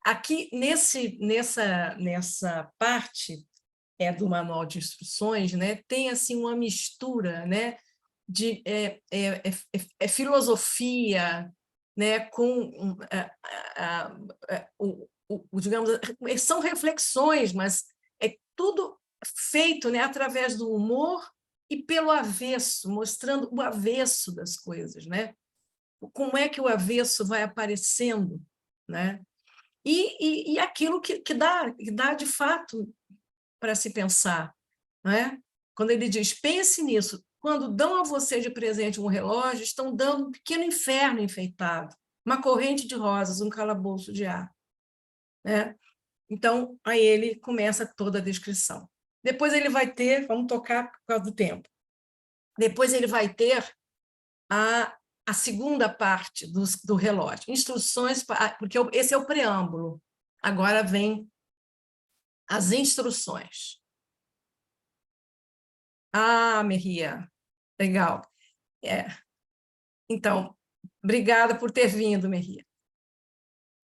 aqui, nessa parte do manual de instruções, né, tem assim uma mistura, né, de filosofia, né, com digamos, são reflexões, mas é tudo feito, né, através do humor e pelo avesso, mostrando o avesso das coisas, né? Como é que o avesso vai aparecendo, né? E aquilo que dá de fato para se pensar, né? Quando ele diz, pense nisso, quando dão a você de presente um relógio, estão dando um pequeno inferno enfeitado, uma corrente de rosas, um calabouço de ar, né? Então, aí ele começa toda a descrição. Depois ele vai ter, vamos tocar por causa do tempo, depois ele vai ter a segunda parte do relógio, instruções, porque esse é o preâmbulo. Agora vem as instruções. Merria, legal. Então, obrigada por ter vindo, Merria.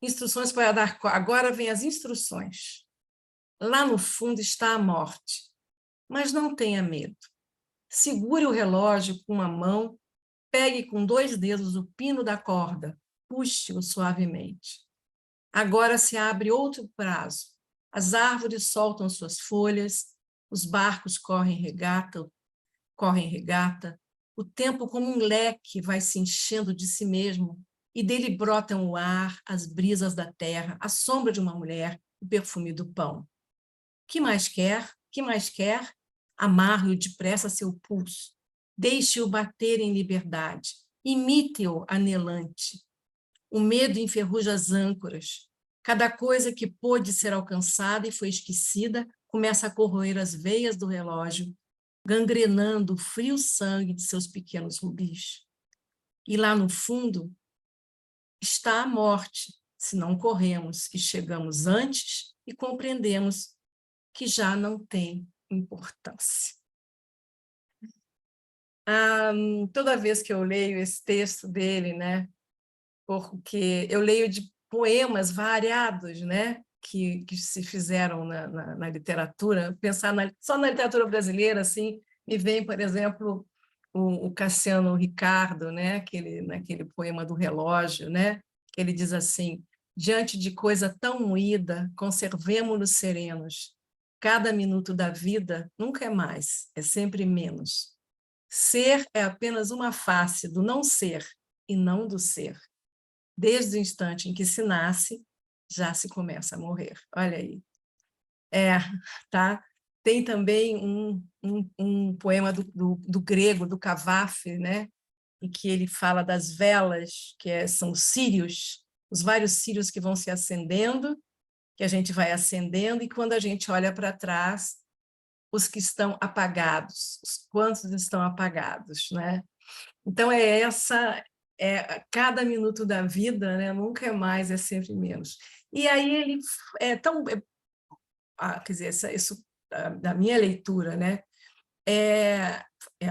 Instruções para dar... Agora vem as instruções. Lá no fundo está a morte, mas não tenha medo. Segure o relógio com uma mão, pegue com 2 dedos o pino da corda, puxe-o suavemente. Agora se abre outro prazo. As árvores soltam suas folhas, os barcos correm regata, o tempo como um leque vai se enchendo de si mesmo, e dele brotam o ar, as brisas da terra, a sombra de uma mulher, o perfume do pão. Que mais quer? Que mais quer? Amarre-o depressa a seu pulso. Deixe-o bater em liberdade. Imite-o anelante. O medo enferruja as âncoras. Cada coisa que pôde ser alcançada e foi esquecida começa a corroer as veias do relógio, gangrenando o frio sangue de seus pequenos rubis. E lá no fundo está a morte, se não corremos e chegamos antes e compreendemos que já não tem importância. Toda vez que eu leio esse texto dele, né, porque eu leio de poemas variados, né, que se fizeram na literatura, pensar só na literatura brasileira, assim, me vem, por exemplo, o Cassiano Ricardo, né, naquele poema do relógio, né, que ele diz assim: diante de coisa tão moída, conservemo-nos serenos. Cada minuto da vida nunca é mais, é sempre menos. Ser é apenas uma face do não ser e não do ser. Desde o instante em que se nasce, já se começa a morrer. Olha aí. Tá? Tem também um poema do grego, do Cavafy, né? Em que ele fala das velas, são os círios, os vários círios que vão se acendendo, que a gente vai acendendo, e quando a gente olha para trás, os que estão apagados, os quantos estão apagados, né? Então, cada minuto da vida, né, nunca é mais, é sempre menos. E aí ele é tão... quer dizer, isso da minha leitura, né,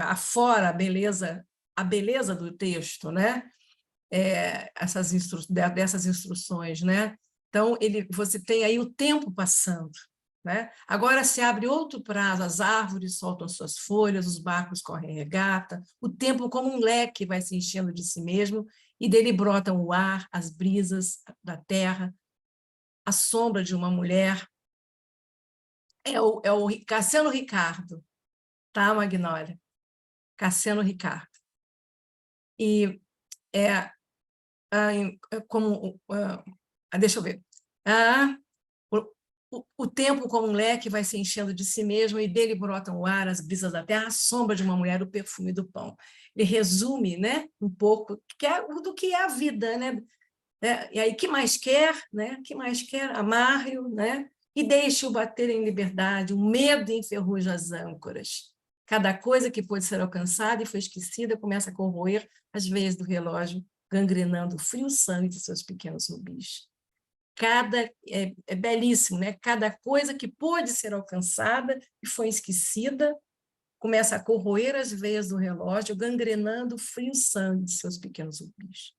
afora a beleza do texto, né, dessas instruções, né? Então, você tem aí o tempo passando, né? Agora se abre outro prazo, as árvores soltam suas folhas, os barcos correm regata, o tempo como um leque vai se enchendo de si mesmo, e dele brotam o ar, as brisas da terra, a sombra de uma mulher. É o Cassiano Ricardo, tá, Magnólia? Cassiano Ricardo. E deixa eu ver. O tempo como um leque vai se enchendo de si mesmo, e dele brotam o ar, as brisas da terra, a sombra de uma mulher, o perfume do pão. Ele resume, né, um pouco do que é a vida, né? E aí, que mais quer? Né? Que mais quer? Amarre-o, né? E deixe-o bater em liberdade. O medo enferruja as âncoras. Cada coisa que pôde ser alcançada e foi esquecida começa a corroer as veias do relógio, gangrenando o frio sangue de seus pequenos rubis. É belíssimo, né? Cada coisa que pôde ser alcançada e foi esquecida começa a corroer as veias do relógio, gangrenando o frio sangue de seus pequenos rubis.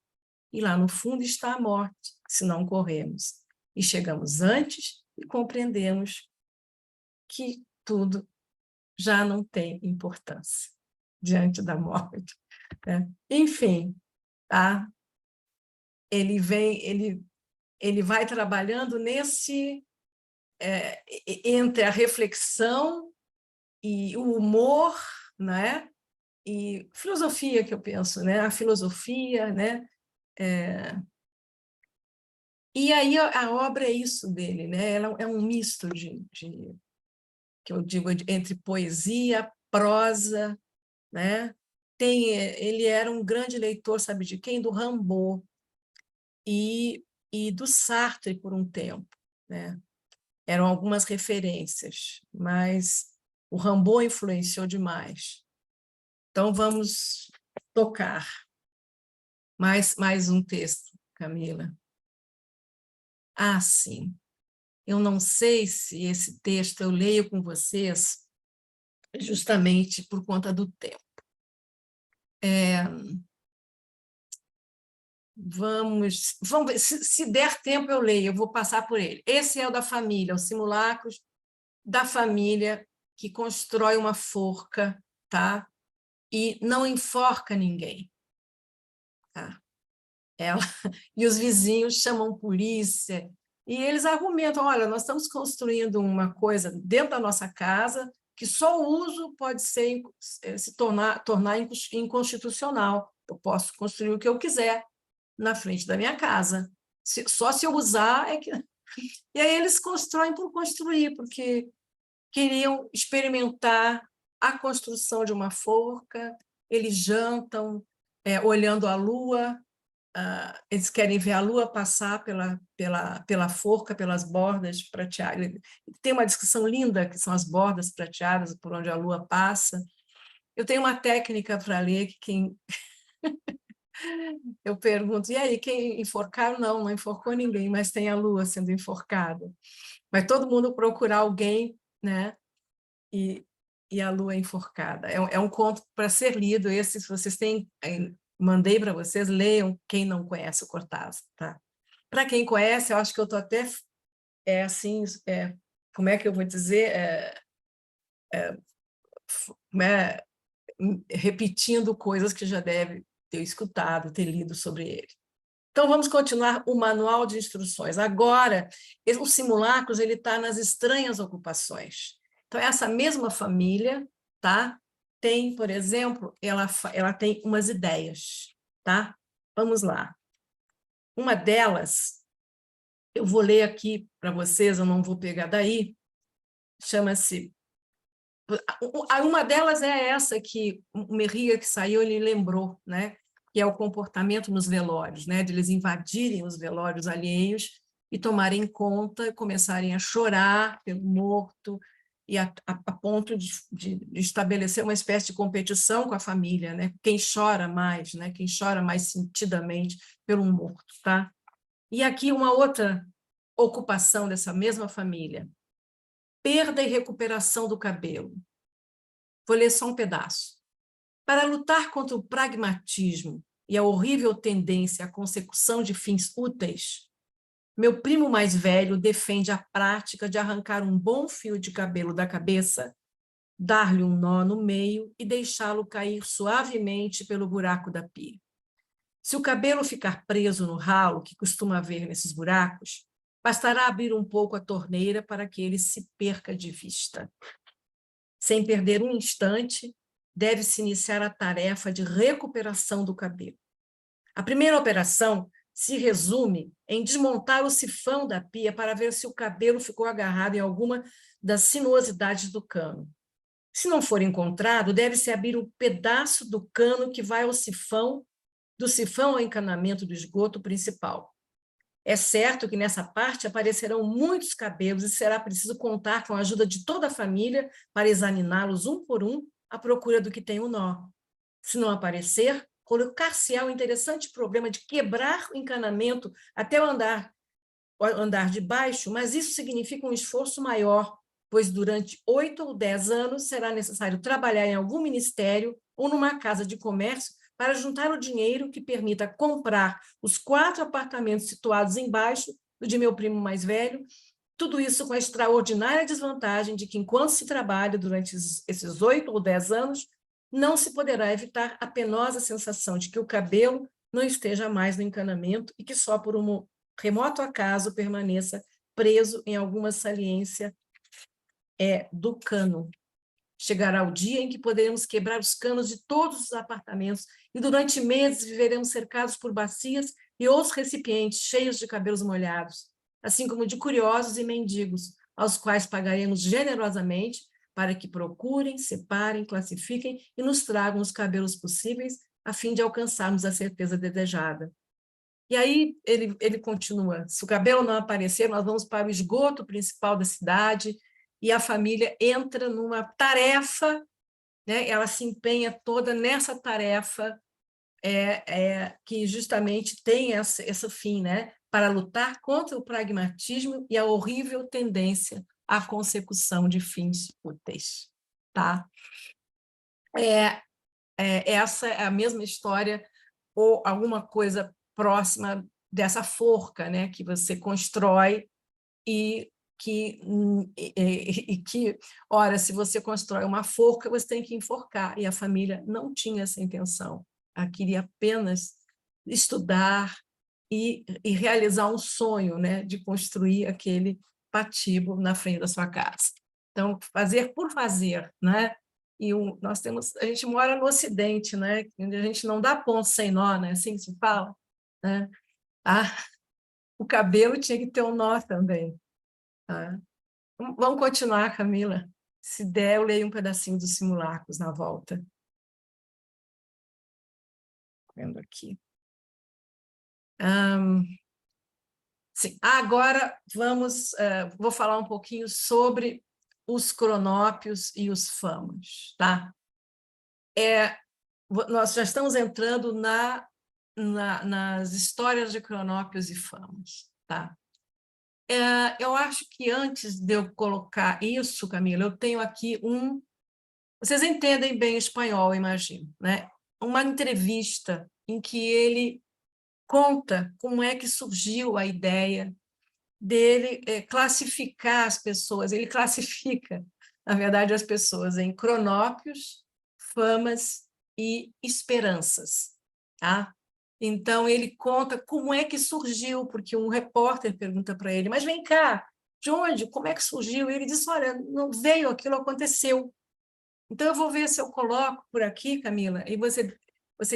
E lá no fundo está a morte, se não corremos. E chegamos antes e compreendemos que tudo já não tem importância diante da morte, né? Enfim, tá? Ele vai trabalhando entre a reflexão e o humor, né? E filosofia, que eu penso, né? A filosofia, né? E aí a obra é isso dele, né? Ela é um misto que eu digo, entre poesia, prosa, né? Ele era um grande leitor, sabe de quem? Do Rimbaud e do Sartre por um tempo, né? Eram algumas referências, mas o Rimbaud influenciou demais. Então, vamos tocar mais um texto, Camila. Sim. Eu não sei se esse texto eu leio com vocês justamente por conta do tempo. Vamos ver, se der tempo eu leio, eu vou passar por ele. Esse é o da família, os simulacros da família que constrói uma forca, tá? E não enforca ninguém. Tá? E os vizinhos chamam polícia, e eles argumentam: olha, nós estamos construindo uma coisa dentro da nossa casa, que só o uso pode se tornar inconstitucional. Eu posso construir o que eu quiser na frente da minha casa. Só se eu usar é que... E aí eles constroem por construir, porque queriam experimentar a construção de uma forca, eles jantam olhando a lua, eles querem ver a lua passar pela forca, pelas bordas prateadas. Tem uma descrição linda, que são as bordas prateadas por onde a lua passa. Eu tenho uma técnica para ler que quem... Eu pergunto, e aí, quem enforcaram? Não enforcou ninguém, mas tem a lua sendo enforcada. Vai todo mundo procurar alguém, né? E a lua enforcada. É um conto para ser lido. Esse, se vocês têm... Mandei para vocês, leiam quem não conhece o Cortázar. Tá? Para quem conhece, eu acho que eu estou até assim, como é que eu vou dizer? Repetindo coisas que já deve ter escutado, ter lido sobre ele. Então, vamos continuar o manual de instruções. Agora, os simulacros está nas estranhas ocupações. Então, essa mesma família, tá? Tem, por exemplo, ela tem umas ideias, tá? Vamos lá. Uma delas, eu vou ler aqui para vocês, eu não vou pegar daí, chama-se... Uma delas é essa que o Merria, que saiu, ele lembrou, né? Que é o comportamento nos velórios, né? De eles invadirem os velórios alheios e tomarem conta, começarem a chorar pelo morto, e a ponto de estabelecer uma espécie de competição com a família, né? Quem chora mais, né? Quem chora mais sentidamente pelo morto, tá? E aqui uma outra ocupação dessa mesma família: perda e recuperação do cabelo. Vou ler só um pedaço. Para lutar contra o pragmatismo e a horrível tendência à consecução de fins úteis, meu primo mais velho defende a prática de arrancar um bom fio de cabelo da cabeça, dar-lhe um nó no meio e deixá-lo cair suavemente pelo buraco da pia. Se o cabelo ficar preso no ralo que costuma haver nesses buracos, bastará abrir um pouco a torneira para que ele se perca de vista. Sem perder um instante, deve-se iniciar a tarefa de recuperação do cabelo. A primeira operação se resume em desmontar o sifão da pia para ver se o cabelo ficou agarrado em alguma das sinuosidades do cano. Se não for encontrado, deve-se abrir um pedaço do cano que vai ao sifão, do sifão ao encanamento do esgoto principal. É certo que nessa parte aparecerão muitos cabelos e será preciso contar com a ajuda de toda a família para examiná-los um por um à procura do que tem o nó. Se não aparecer, colocar-se-á o interessante problema de quebrar o encanamento até o andar de baixo, mas isso significa um esforço maior, pois durante 8 ou 10 anos será necessário trabalhar em algum ministério ou numa casa de comércio para juntar o dinheiro que permita comprar os 4 apartamentos situados embaixo do de meu primo mais velho, tudo isso com a extraordinária desvantagem de que, enquanto se trabalha durante esses 8 ou 10 anos, não se poderá evitar a penosa sensação de que o cabelo não esteja mais no encanamento e que só por um remoto acaso permaneça preso em alguma saliência do cano. Chegará o dia em que poderemos quebrar os canos de todos os apartamentos e durante meses viveremos cercados por bacias e outros recipientes cheios de cabelos molhados, assim como de curiosos e mendigos, aos quais pagaremos generosamente para que procurem, separem, classifiquem e nos tragam os cabelos possíveis a fim de alcançarmos a certeza desejada. E aí ele continua: se o cabelo não aparecer, nós vamos para o esgoto principal da cidade, e a família entra numa tarefa, né? Ela se empenha toda nessa tarefa que justamente tem esse fim, né? Para lutar contra o pragmatismo e a horrível tendência à consecução de fins úteis. Tá? Essa é a mesma história, ou alguma coisa próxima dessa forca, né? Que você constrói e que, ora, se você constrói uma forca, você tem que enforcar, e a família não tinha essa intenção, ela queria apenas estudar e realizar um sonho, né, de construir aquele patibo na frente da sua casa. Então, fazer por fazer, né? E a gente mora no Ocidente, né? Onde a gente não dá ponto sem nó, né? Assim que se fala, né? O cabelo tinha que ter um nó também. Tá? Vamos continuar, Camila. Se der, eu leio um pedacinho dos simulacros na volta. Vendo aqui. Sim, agora vou falar um pouquinho sobre os cronópios e os famas, tá? Nós já estamos entrando nas histórias de cronópios e famas, tá? Eu acho que antes de eu colocar isso, Camila, eu tenho aqui vocês entendem bem espanhol, imagino, né? Uma entrevista em que ele conta como é que surgiu a ideia dele classificar as pessoas. Ele classifica, na verdade, as pessoas em cronópios, famas e esperanças. Tá? Então, ele conta como é que surgiu, porque um repórter pergunta para ele, mas vem cá, de onde? Como é que surgiu? E ele diz, olha, não veio, aquilo aconteceu. Então, eu vou ver se eu coloco por aqui, Camila, e você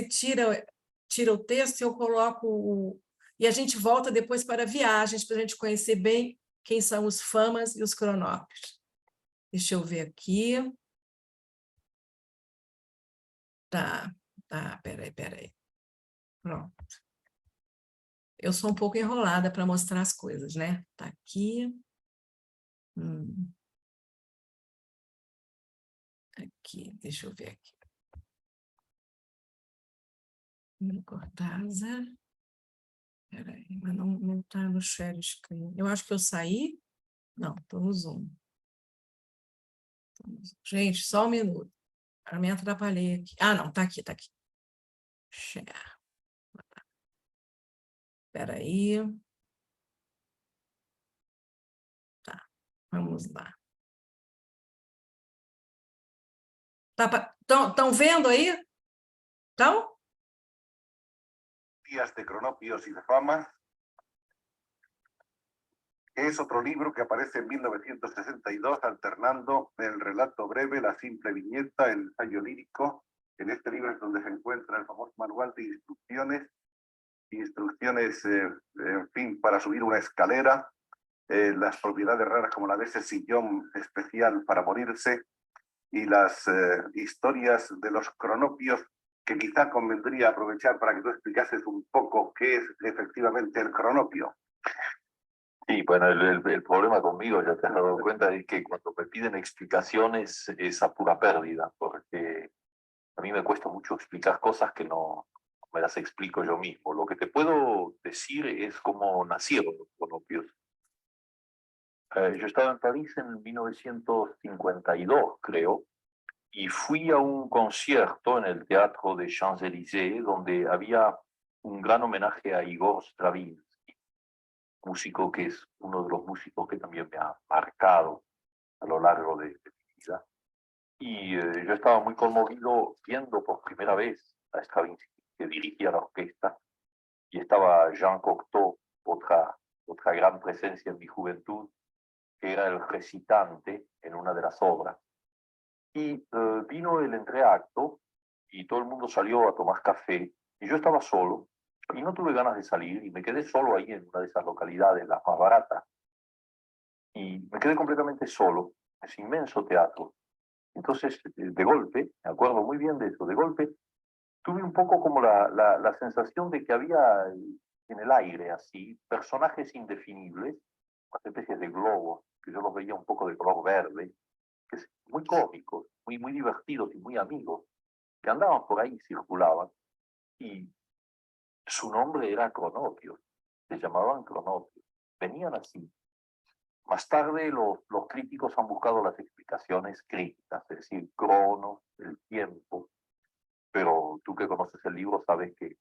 tira o texto e eu coloco e a gente volta depois para viagens, para a gente conhecer bem quem são os famas e os cronópios. Deixa eu ver aqui. Tá, peraí. Pronto. Eu sou um pouco enrolada para mostrar as coisas, né? Tá aqui. Aqui, deixa eu ver aqui. Cortázar. Peraí, mas não está no share screen. Eu acho que eu saí. Não, estou no Zoom. Gente, só um minuto. Eu me atrapalhei aqui. Não, está aqui. Share. Espera aí. Tá, vamos lá. Estão vendo aí? Estão? Días de Cronopios y de Famas, que es otro libro que aparece en 1962 alternando el relato breve, la simple viñeta, el ensayo lírico. En este libro es donde se encuentra el famoso manual de instrucciones, en fin, para subir una escalera, las propiedades raras como la de ese sillón especial para morirse y las historias de los cronopios, que quizá convendría aprovechar para que tú explicases un poco qué es efectivamente el cronopio. Sí, bueno, el problema conmigo, ya te has dado cuenta, es que cuando me piden explicaciones es a pura pérdida, porque a mí me cuesta mucho explicar cosas que no me las explico yo mismo. Lo que te puedo decir es cómo nacieron los cronopios. Yo estaba en París en 1952, creo, y fui a un concierto en el Teatro de Champs-Élysées, donde había un gran homenaje a Igor Stravinsky, músico que es uno de los músicos que también me ha marcado a lo largo de mi vida. Y yo estaba muy conmovido viendo por primera vez a Stravinsky, que dirigía la orquesta, y estaba Jean Cocteau, otra gran presencia en mi juventud, que era el recitante en una de las obras. Y vino el entreacto y todo el mundo salió a tomar café y yo estaba solo y no tuve ganas de salir y me quedé solo ahí en una de esas localidades, las más baratas. Y me quedé completamente solo, ese inmenso teatro. Entonces, de golpe, me acuerdo muy bien de eso, de golpe tuve un poco como la sensación de que había en el aire así personajes indefinibles, unas especies de globos, que yo los veía un poco de color verde, que es muy cómicos, muy divertidos y muy amigos, que andaban por ahí, circulaban, y su nombre era Cronopios, se llamaban Cronopios, venían así. Más tarde los críticos han buscado las explicaciones críticas, es decir, cronos, el tiempo, pero tú que conoces el libro sabes que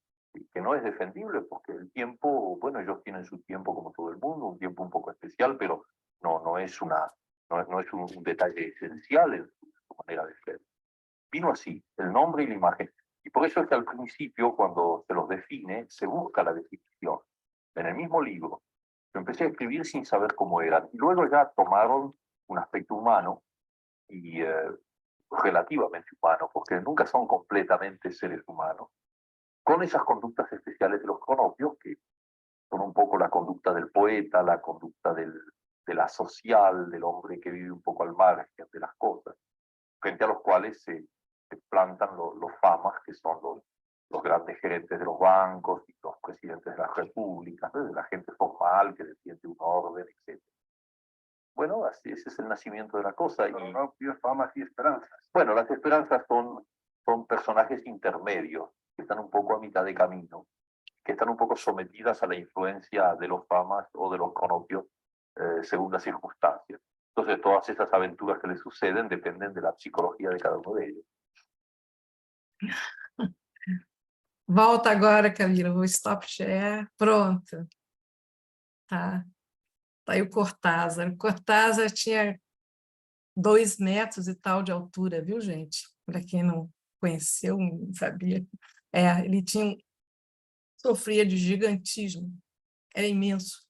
no es defendible, porque el tiempo, bueno, ellos tienen su tiempo como todo el mundo, un tiempo un poco especial, pero no es un detalle esencial en su manera de ser. Vino así, el nombre y la imagen. Y por eso es que al principio, cuando se los define, se busca la definición. En el mismo libro, yo empecé a escribir sin saber cómo eran. Y luego ya tomaron un aspecto humano y relativamente humanos, porque nunca son completamente seres humanos, con esas conductas especiales de los cronopios, que son un poco la conducta del poeta, la conducta de la social, del hombre que vive un poco al margen de las cosas, frente a los cuales se plantan los famas, que son los grandes gerentes de los bancos y los presidentes de las repúblicas, ¿no? De la gente formal que defiende un orden, etc. Bueno, así, ese es el nacimiento de la cosa. Cronopios, famas y esperanzas. Bueno, las esperanzas son personajes intermedios, que están un poco a mitad de camino, que están un poco sometidas a la influencia de los famas o de los cronopios según las circunstancias. Entonces, todas esas aventuras que les suceden dependen de la psicología de cada uno de ellos. Volta agora, Camila, o stop share. Pronto. Tá. Tá aí o Cortázar. O Cortázar tinha 2 metros e tal de altura, viu, gente? Para quem não conheceu, não sabia. Ele sofria de gigantismo. Era imenso.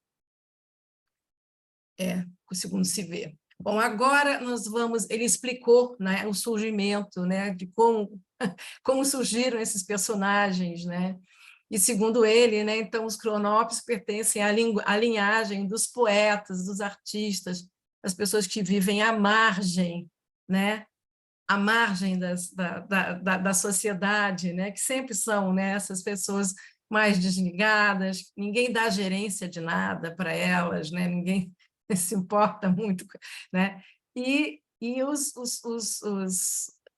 Segundo se vê. Bom, agora nós vamos... Ele explicou, né, o surgimento, né, de como surgiram esses personagens, né? E, segundo ele, né, então, os cronópios pertencem à linhagem dos poetas, dos artistas, das pessoas que vivem à margem, né? À margem da sociedade, né? Que sempre são, né, essas pessoas mais desligadas, ninguém dá gerência de nada para elas, né? Ninguém se importa muito, né? E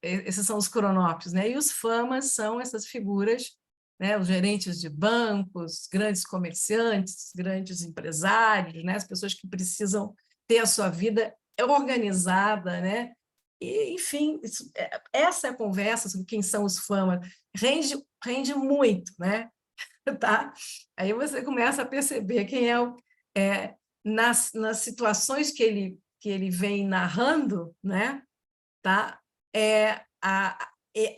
esses são os cronópios, né? E os famas são essas figuras, né? Os gerentes de bancos, grandes comerciantes, grandes empresários, né? As pessoas que precisam ter a sua vida organizada, né? E, enfim, essa é a conversa sobre quem são os famas, rende muito, né? Tá? Aí você começa a perceber quem nas situações que ele vem narrando, né? Tá?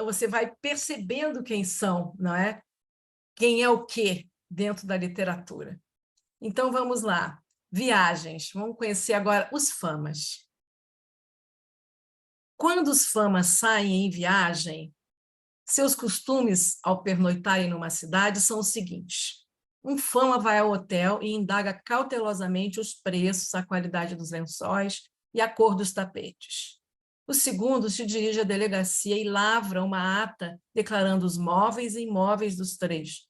Você vai percebendo quem são, não é? Quem é o quê dentro da literatura. Então, vamos lá. Viagens. Vamos conhecer agora os famas. Quando os famas saem em viagem, seus costumes ao pernoitarem numa cidade são os seguintes. Um fama vai ao hotel e indaga cautelosamente os preços, a qualidade dos lençóis e a cor dos tapetes. O segundo se dirige à delegacia e lavra uma ata declarando os móveis e imóveis dos 3,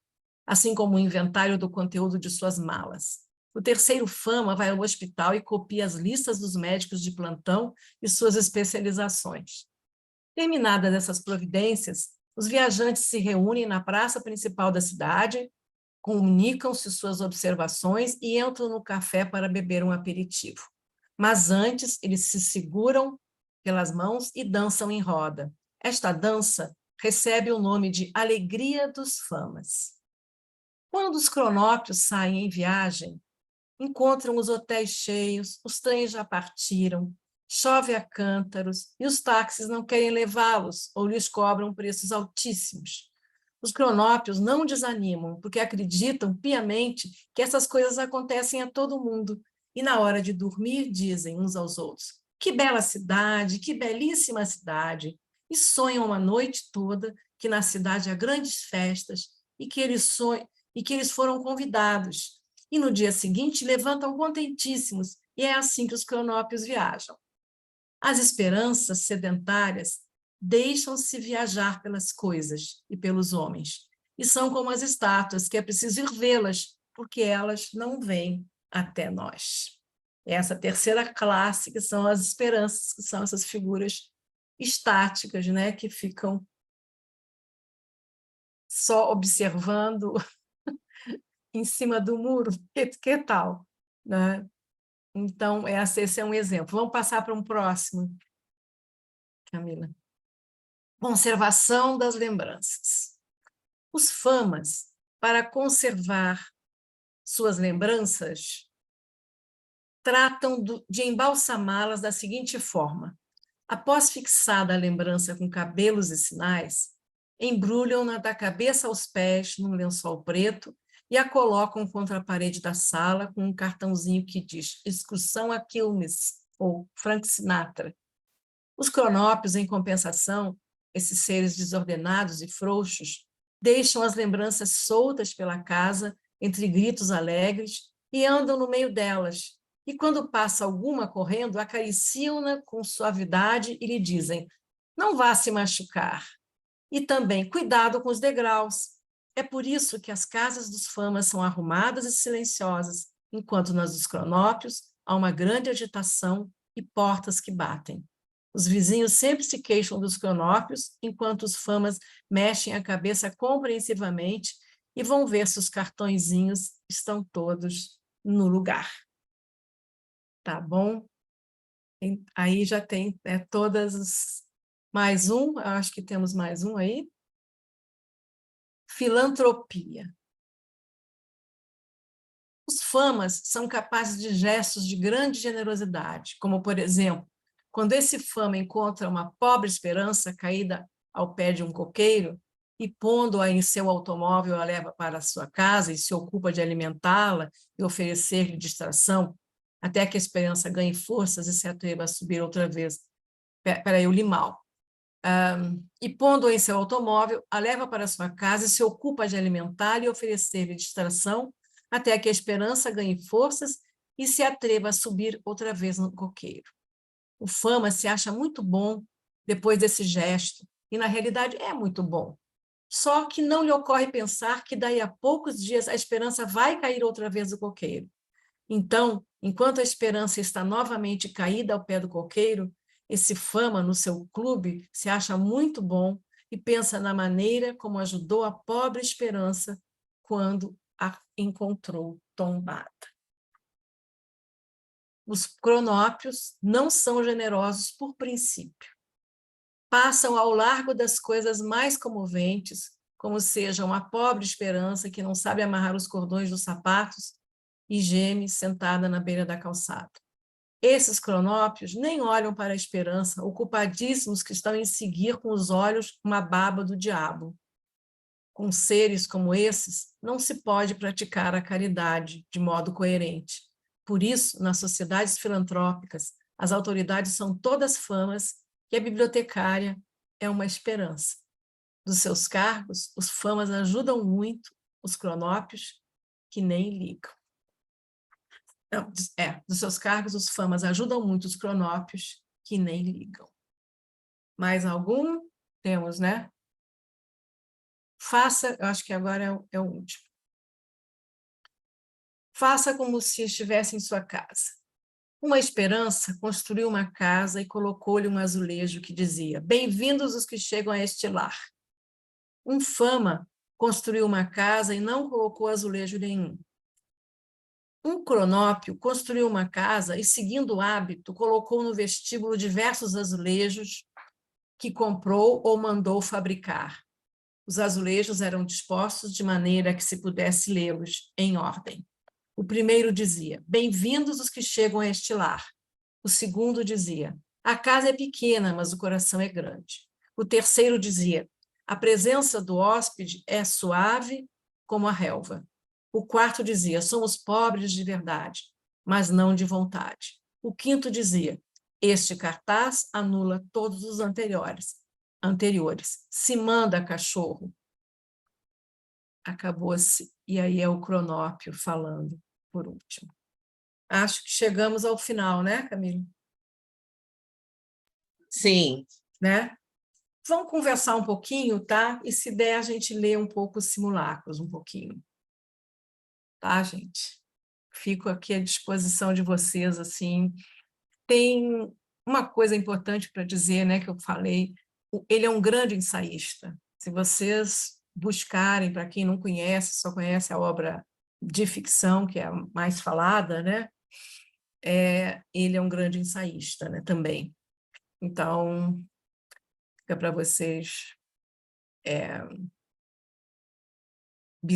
assim como o inventário do conteúdo de suas malas. O terceiro fama vai ao hospital e copia as listas dos médicos de plantão e suas especializações. Terminadas essas providências, os viajantes se reúnem na praça principal da cidade, comunicam-se suas observações e entram no café para beber um aperitivo. Mas antes, eles se seguram pelas mãos e dançam em roda. Esta dança recebe o nome de Alegria dos Famas. Quando os cronópios saem em viagem, encontram os hotéis cheios, os trens já partiram, chove a cântaros e os táxis não querem levá-los ou lhes cobram preços altíssimos. Os cronópios não desanimam, porque acreditam piamente que essas coisas acontecem a todo mundo e, na hora de dormir, dizem uns aos outros: que bela cidade, que belíssima cidade, e sonham a noite toda que na cidade há grandes festas e que eles foram convidados. E no dia seguinte levantam contentíssimos, e é assim que os cronópios viajam. As esperanças sedentárias deixam-se viajar pelas coisas e pelos homens, e são como as estátuas, que é preciso ir vê-las, porque elas não vêm até nós. Essa terceira classe, que são as esperanças, que são essas figuras estáticas, né, que ficam só observando em cima do muro, que tal? Né? Então, esse é um exemplo. Vamos passar para um próximo, Camila. Conservação das lembranças. Os famas, para conservar suas lembranças, tratam de embalsamá-las da seguinte forma: após fixada a lembrança com cabelos e sinais, embrulham-na da cabeça aos pés num lençol preto e a colocam contra a parede da sala com um cartãozinho que diz excursão a Quilmes, ou Frank Sinatra. Os cronópios, em compensação, esses seres desordenados e frouxos, deixam as lembranças soltas pela casa, entre gritos alegres, e andam no meio delas. E quando passa alguma correndo, acariciam-na com suavidade e lhe dizem: não vá se machucar. E também, cuidado com os degraus. É por isso que as casas dos famas são arrumadas e silenciosas, enquanto nas dos cronópios há uma grande agitação e portas que batem. Os vizinhos sempre se queixam dos cronópios, enquanto os famas mexem a cabeça compreensivamente e vão ver se os cartõezinhos estão todos no lugar. Tá bom? Aí já tem todas as... Mais um, acho que temos mais um aí. Filantropia. Os famas são capazes de gestos de grande generosidade, como, por exemplo, quando esse fama encontra uma pobre esperança caída ao pé de um coqueiro e, pondo-a em seu automóvel, a leva para a sua casa e se ocupa de alimentá-la e oferecer-lhe distração, até que a esperança ganhe forças e se atreva a subir outra vez. Peraí, eu li mal. E, pondo-a em seu automóvel, a leva para a sua casa e se ocupa de alimentá-la e oferecer-lhe distração, até que a esperança ganhe forças e se atreva a subir outra vez no coqueiro. O fama se acha muito bom depois desse gesto, e na realidade é muito bom. Só que não lhe ocorre pensar que daí a poucos dias a esperança vai cair outra vez do coqueiro. Então, enquanto a esperança está novamente caída ao pé do coqueiro, esse fama no seu clube se acha muito bom e pensa na maneira como ajudou a pobre esperança quando a encontrou tombada. Os cronópios não são generosos por princípio. Passam ao largo das coisas mais comoventes, como sejam a pobre esperança que não sabe amarrar os cordões dos sapatos e geme sentada na beira da calçada. Esses cronópios nem olham para a esperança, ocupadíssimos que estão em seguir com os olhos uma baba do diabo. Com seres como esses, não se pode praticar a caridade de modo coerente. Por isso, nas sociedades filantrópicas, as autoridades são todas famas e a bibliotecária é uma esperança. Dos seus cargos, os famas ajudam muito os cronópios que nem ligam. Não, dos seus cargos, os famas ajudam muito os cronópios que nem ligam. Mais algum? Temos, né? Faça, eu acho que agora é o último. Faça como se estivesse em sua casa. Uma esperança construiu uma casa e colocou-lhe um azulejo que dizia: bem-vindos os que chegam a este lar. Um fama construiu uma casa e não colocou azulejo nenhum. Um cronópio construiu uma casa e, seguindo o hábito, colocou no vestíbulo diversos azulejos que comprou ou mandou fabricar. Os azulejos eram dispostos de maneira que se pudesse lê-los em ordem. O primeiro dizia: bem-vindos os que chegam a este lar. O segundo dizia: a casa é pequena, mas o coração é grande. O terceiro dizia: a presença do hóspede é suave como a relva. O quarto dizia: somos pobres de verdade, mas não de vontade. O quinto dizia: este cartaz anula todos os anteriores. Se manda, cachorro. Acabou-se. E aí é o cronópio falando por último. Acho que chegamos ao final, né, Camila? Sim. Né? Vamos conversar um pouquinho, tá? E se der, a gente lê um pouco os simulacros, um pouquinho. Tá, gente? Fico aqui à disposição de vocês, assim. Tem uma coisa importante para dizer, né, que eu falei, ele é um grande ensaísta. Se vocês buscarem, para quem não conhece, só conhece a obra de ficção, que é a mais falada, né, ele é um grande ensaísta, né, também. Então, fica para vocês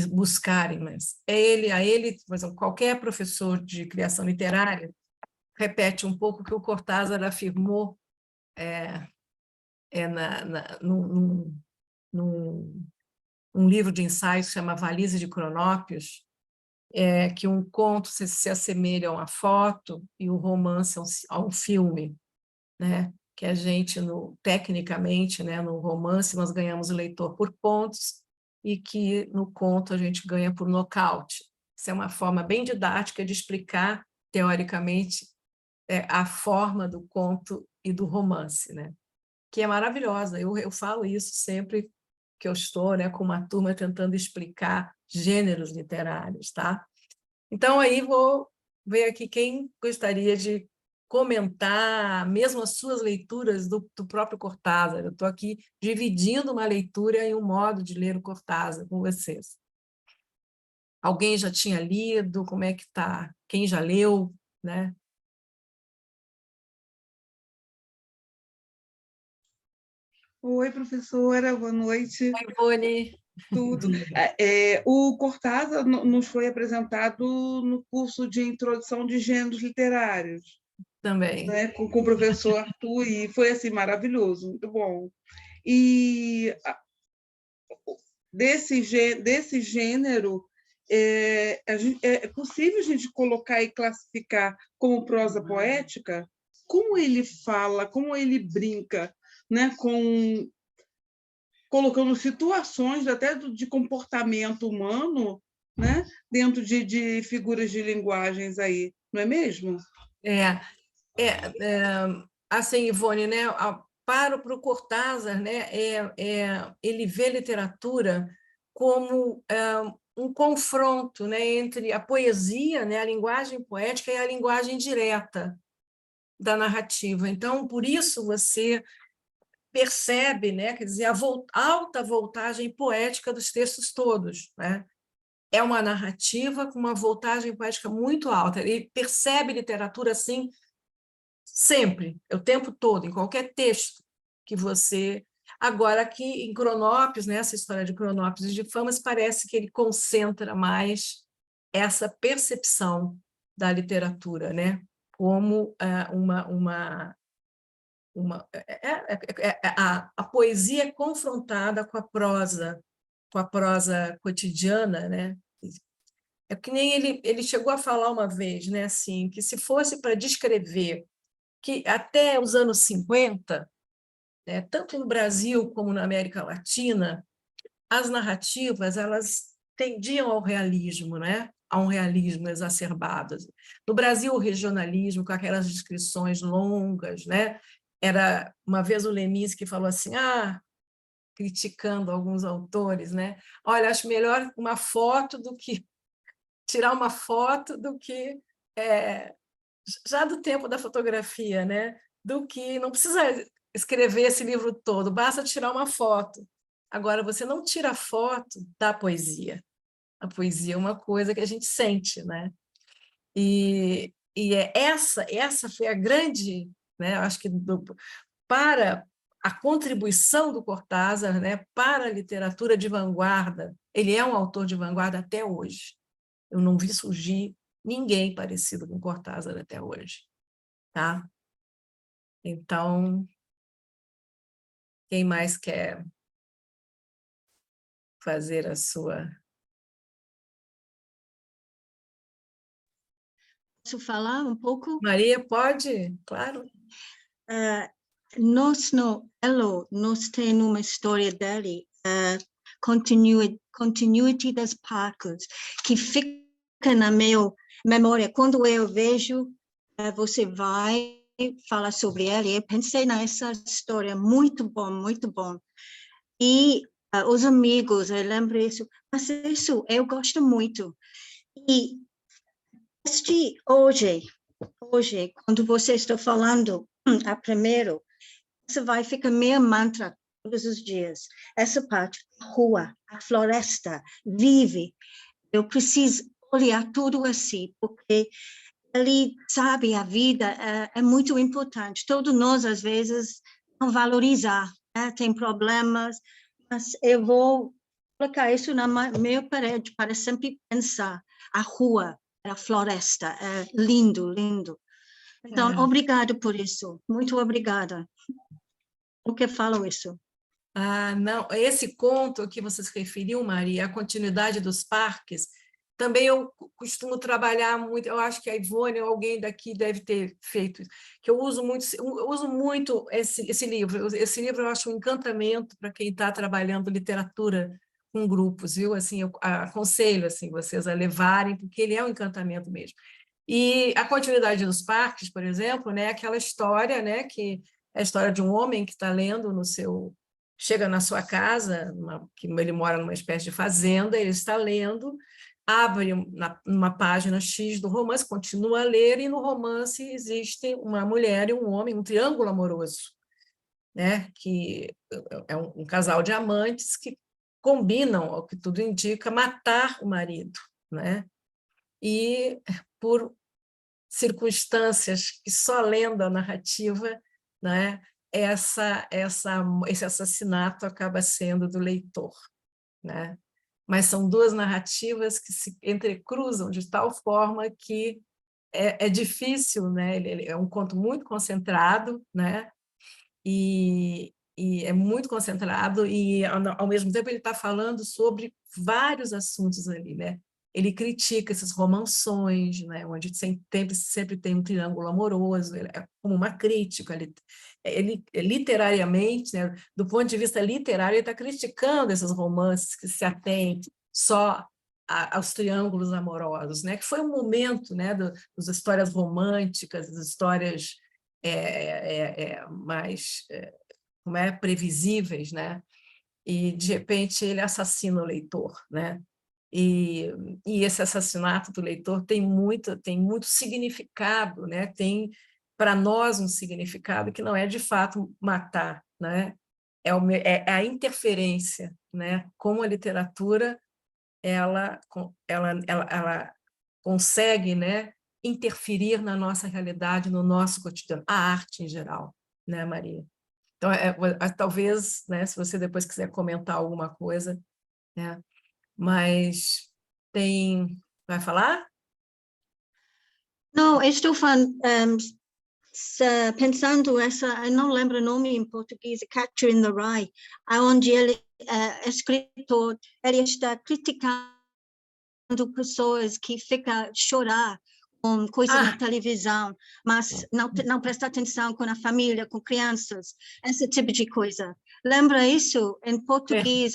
buscarem, mas a ele, por exemplo, qualquer professor de criação literária repete um pouco o que o Cortázar afirmou num livro de ensaios que se chama Valise de Cronópios, que um conto se assemelha a uma foto e o romance a um filme, né? que a gente, tecnicamente, né, no romance, nós ganhamos o leitor por pontos, e que no conto a gente ganha por nocaute. Isso é uma forma bem didática de explicar, teoricamente, a forma do conto e do romance, né? Que é maravilhosa. Eu falo isso sempre que eu estou, né, com uma turma tentando explicar gêneros literários, tá? Então, aí vou ver aqui quem gostaria de comentar mesmo as suas leituras do próprio Cortázar. Eu estou aqui dividindo uma leitura em um modo de ler o Cortázar com vocês. Alguém já tinha lido? Como é que está? Quem já leu? Né? Oi, professora, boa noite. Oi, Ivone. Tudo. O Cortázar nos foi apresentado no curso de Introdução de Gêneros Literários. Também. Né, com o professor Arthur, e foi assim, maravilhoso, muito bom. E desse gênero, é possível a gente colocar e classificar como prosa poética? Como ele fala, como ele brinca, né, colocando situações até de comportamento humano, né, dentro de figuras de linguagens aí, não é mesmo? Assim, Ivone, né, para o Cortázar, né, ele vê literatura como um confronto, né, entre a poesia, né, a linguagem poética e a linguagem direta da narrativa. Então, por isso você percebe, né, quer dizer, a alta voltagem poética dos textos todos, né? É uma narrativa com uma voltagem poética muito alta. Ele percebe literatura assim sempre, o tempo todo, em qualquer texto que você... Agora, aqui em Cronópios, né, essa história de Cronópios e de Famas, parece que ele concentra mais essa percepção da literatura, né, como a poesia é confrontada com a prosa cotidiana, né? É que nem ele chegou a falar uma vez, né, assim, que se fosse para descrever que até os anos 50, né, tanto no Brasil como na América Latina, as narrativas elas tendiam ao realismo, né? A um realismo exacerbado. No Brasil, o regionalismo, com aquelas descrições longas, né? Era uma vez o Lemis que falou assim, criticando alguns autores, né? Olha, acho melhor uma foto do que tirar uma foto do que já do tempo da fotografia, né? Do que não precisa escrever esse livro todo, basta tirar uma foto. Agora, você não tira foto da poesia. A poesia é uma coisa que a gente sente, né? E essa foi a grande, né? Acho que para a contribuição do Cortázar, né, para a literatura de vanguarda. Ele é um autor de vanguarda até hoje. Eu não vi surgir ninguém parecido com Cortázar até hoje, tá? Então, quem mais quer fazer a sua... Posso falar um pouco? Maria, pode? Claro. Ela nos tem uma história dele, continuity das partes, que fica na minha memória. Quando eu vejo, você vai falar sobre ela, eu pensei nessa história, muito bom, muito bom. E os amigos, eu lembro isso, mas isso eu gosto muito. E hoje, quando você está falando a primeiro, isso vai ficar meu mantra todos os dias. Essa parte, a rua, a floresta, vive. Eu preciso olhar tudo assim, porque ele sabe a vida é muito importante. Todos nós, às vezes, não valorizar, né? Tem problemas, mas eu vou colocar isso na minha parede para sempre pensar. A rua, a floresta, é lindo, lindo. Então, obrigada por isso. Muito obrigada. Por que falo isso? Não, esse conto que você se referiu, Maria, a continuidade dos parques, também eu costumo trabalhar muito, eu acho que a Ivone ou alguém daqui deve ter feito isso, que eu uso muito esse livro. Esse livro eu acho um encantamento para quem está trabalhando literatura com grupos, viu? Assim, eu aconselho assim, vocês a levarem, porque ele é um encantamento mesmo. E a continuidade dos parques, por exemplo, né, aquela história, né, que é a história de um homem que está lendo chega na sua casa, que ele mora numa espécie de fazenda, ele está lendo, abre numa página X do romance, continua a ler, e no romance existe uma mulher e um homem, um triângulo amoroso, né, que é um casal de amantes que combinam, ao que tudo indica, matar o marido, né? E por circunstâncias que só lendo a narrativa, né, esse assassinato acaba sendo do leitor, né? Mas são duas narrativas que se entrecruzam de tal forma que é difícil, né? Ele é um conto muito concentrado, né? E é muito concentrado, e ao mesmo tempo ele está falando sobre vários assuntos ali, né? Ele critica esses romanções, né? Onde sempre tem um triângulo amoroso, é como uma crítica. Ele literariamente, né? Do ponto de vista literário, ele está criticando esses romances que se atêm só aos triângulos amorosos, né? Que foi um momento, né? Das histórias românticas, das histórias mais previsíveis, né? E de repente ele assassina o leitor, né? E esse assassinato do leitor tem muito significado, né? Tem para nós um significado que não é de fato matar, né? É a interferência, né? Como a literatura ela consegue, né, interferir na nossa realidade, no nosso cotidiano, a arte em geral, né, Maria? Então, talvez, né, se você depois quiser comentar alguma coisa, né, mas vai falar? Não, estou pensando eu não lembro o nome em português, Catcher in the Rye, onde ele, escritor, ele está criticando pessoas que ficam chorar com coisas na televisão, mas não presta atenção com a família, com crianças, esse tipo de coisa. Lembra isso? Em português,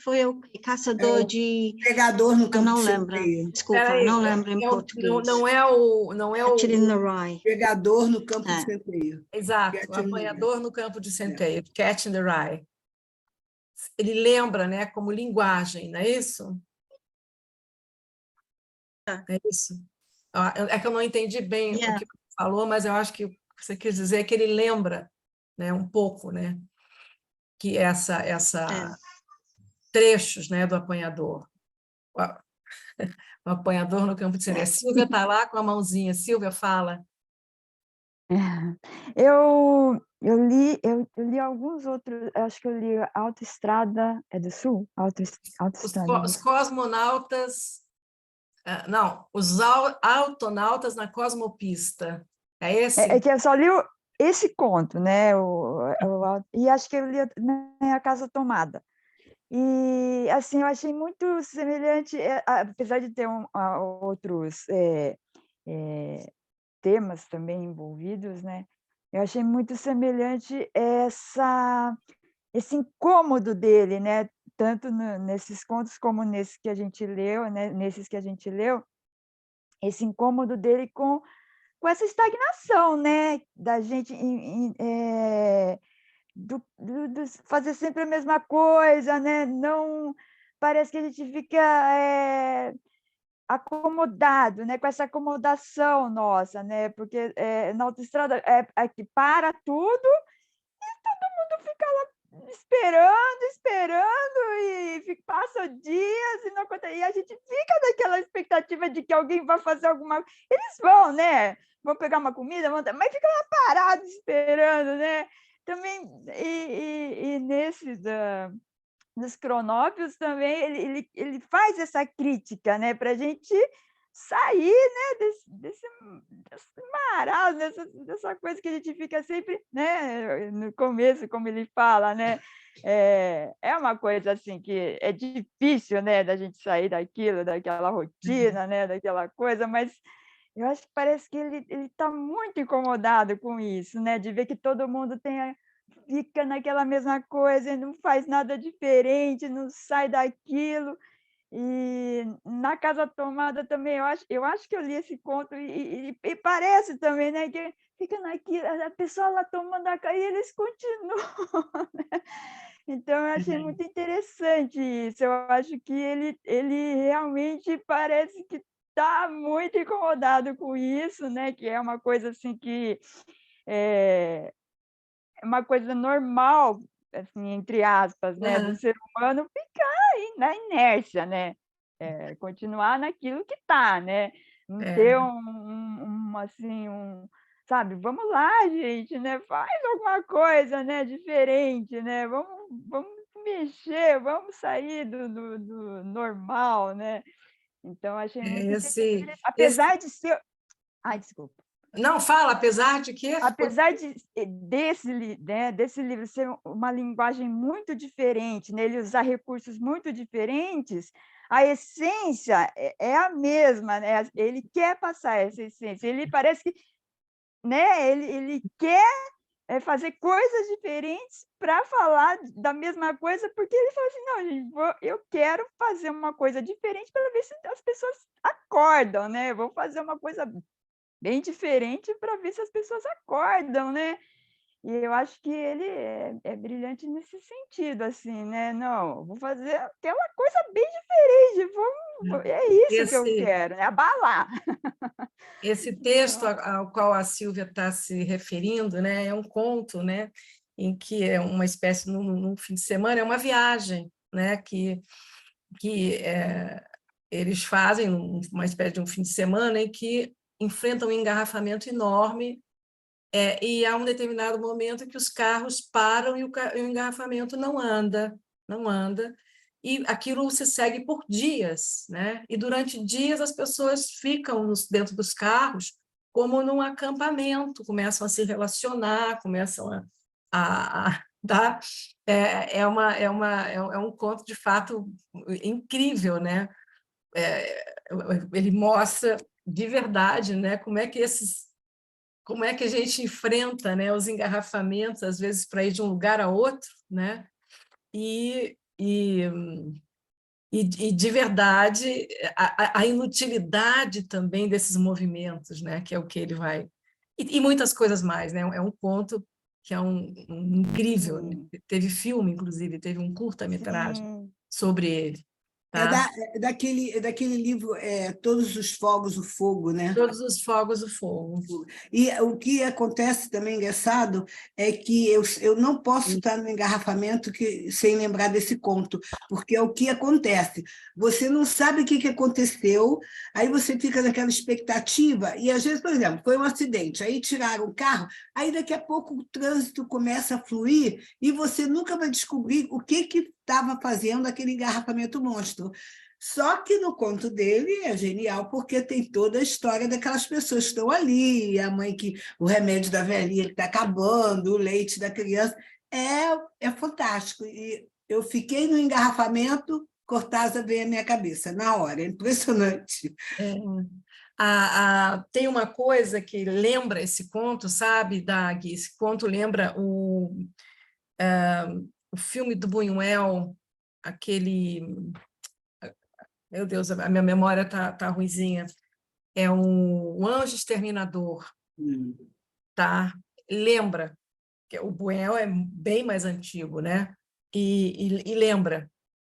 foi o caçador de... Pregador no campo não de lembro, centeio. desculpa, não lembro em português. Não é o... Catcher in the Rye. Pregador no campo de centeio. Exato, o apanhador no campo de centeio, Catch in the Rye. Ele lembra, né, como linguagem, não é isso? É isso. É que eu não entendi bem o que você falou, mas eu acho que o que você quis dizer é que ele lembra, né, um pouco, né, que trechos, né, do apanhador. O apanhador no campo de centeio. A Silvia está lá com a mãozinha. Silvia, fala. Eu li alguns outros, acho que eu li Autoestrada do Sul, Autoestrada. Os cosmonautas, não, os autonautas na cosmopista. É esse? É que eu só li esse conto, né? E acho que eu li A Casa Tomada. E, assim, eu achei muito semelhante, apesar de ter outros temas também envolvidos, né? Eu achei muito semelhante esse incômodo dele, né? Tanto nesses contos como nesses que a gente leu, né? Nesses que a gente leu, esse incômodo dele com essa estagnação, né? Da gente fazer sempre a mesma coisa, né? Não parece que a gente fica acomodado, né? Com essa acomodação nossa, né? Porque na autoestrada é que para tudo e todo mundo fica lá esperando e passa dias e não acontece. E a gente fica naquela expectativa de que alguém vai fazer alguma coisa. Eles vão, né? Vão pegar uma comida, mas fica lá parado esperando, né? Também, e nesse dos cronópios também, ele faz essa crítica, né? Para a gente sair, né? desse marasmo, dessa coisa que a gente fica sempre, né? No começo, como ele fala, né? É uma coisa assim que é difícil, né, da gente sair daquilo, daquela rotina, né, daquela coisa, mas eu acho que parece que ele está muito incomodado com isso, né, de ver que todo mundo fica naquela mesma coisa e não faz nada diferente, não sai daquilo. E na Casa Tomada também eu acho que eu li esse conto e parece também, né, que fica naquilo, a pessoa lá tomando a e eles continuam, né. Então eu achei muito interessante isso, eu acho que ele realmente parece que está muito incomodado com isso, né, que é uma coisa assim que, é uma coisa normal, assim, entre aspas, né, do Aham. ser humano ficar aí na inércia, né, continuar naquilo que está, né, não ter É, assim, sabe, "Vamos lá gente, né, faz alguma coisa, né, diferente, né, vamos mexer, vamos sair do normal", né. Então achei muito esse, interessante, apesar de ser ai, desculpa. não, fala, apesar de que... Apesar desse livro ser uma linguagem muito diferente, né, ele usar recursos muito diferentes, a essência é a mesma, né, ele quer passar essa essência, ele parece que, né, ele quer, fazer coisas diferentes para falar da mesma coisa, porque ele fala assim: "Não, gente, eu quero fazer uma coisa diferente para ver se as pessoas acordam, né, vou fazer uma coisa bem diferente para ver se as pessoas acordam, né". E eu acho que ele é brilhante nesse sentido, assim, né, "Não, vou fazer aquela coisa bem diferente, é isso que eu Esse, quero, é abalar". esse texto Então ao qual a Silvia está se referindo, né, é um conto, né, em que é uma espécie, num fim de semana, é uma viagem, né, que eles fazem uma espécie de um fim de semana em que enfrentam um engarrafamento enorme, e há um determinado momento em que os carros param e o engarrafamento não anda, e aquilo se segue por dias, né? E durante dias as pessoas ficam dentro dos carros como num acampamento, começam a se relacionar, começam a dar... É um conto, de fato, incrível, né? Ele mostra de verdade, né, como é que a gente enfrenta, né, os engarrafamentos, às vezes, para ir de um lugar a outro, né? E, e, e de verdade, a inutilidade também desses movimentos, né, que é o que ele vai... E muitas coisas mais, né? É um conto que é um incrível, né? sim, Teve filme, inclusive, teve um curta-metragem sim. sobre ele, É, tá? daquele livro, Todos os Fogos, o Fogo, né? Todos os fogos do fogo. E o que acontece também engraçado é que eu não posso estar no engarrafamento sem lembrar desse conto, porque é o que acontece. Você não sabe o que aconteceu, aí você fica naquela expectativa, e às vezes, por exemplo, foi um acidente, aí tiraram o carro, aí daqui a pouco o trânsito começa a fluir e você nunca vai descobrir o que estava fazendo aquele engarrafamento monstro. Só que no conto dele é genial, porque tem toda a história daquelas pessoas que estão ali, a mãe que o remédio da velhinha que está acabando, o leite da criança. É fantástico. E eu fiquei no engarrafamento, Cortázar veio à minha cabeça, na hora, é impressionante. Tem uma coisa que lembra esse conto, sabe, Dag? Esse conto lembra o filme do Buñuel, aquele... Meu Deus, a minha memória tá ruinzinha. É o Anjo Exterminador, tá? Lembra, que o Buñuel é bem mais antigo, né? E lembra,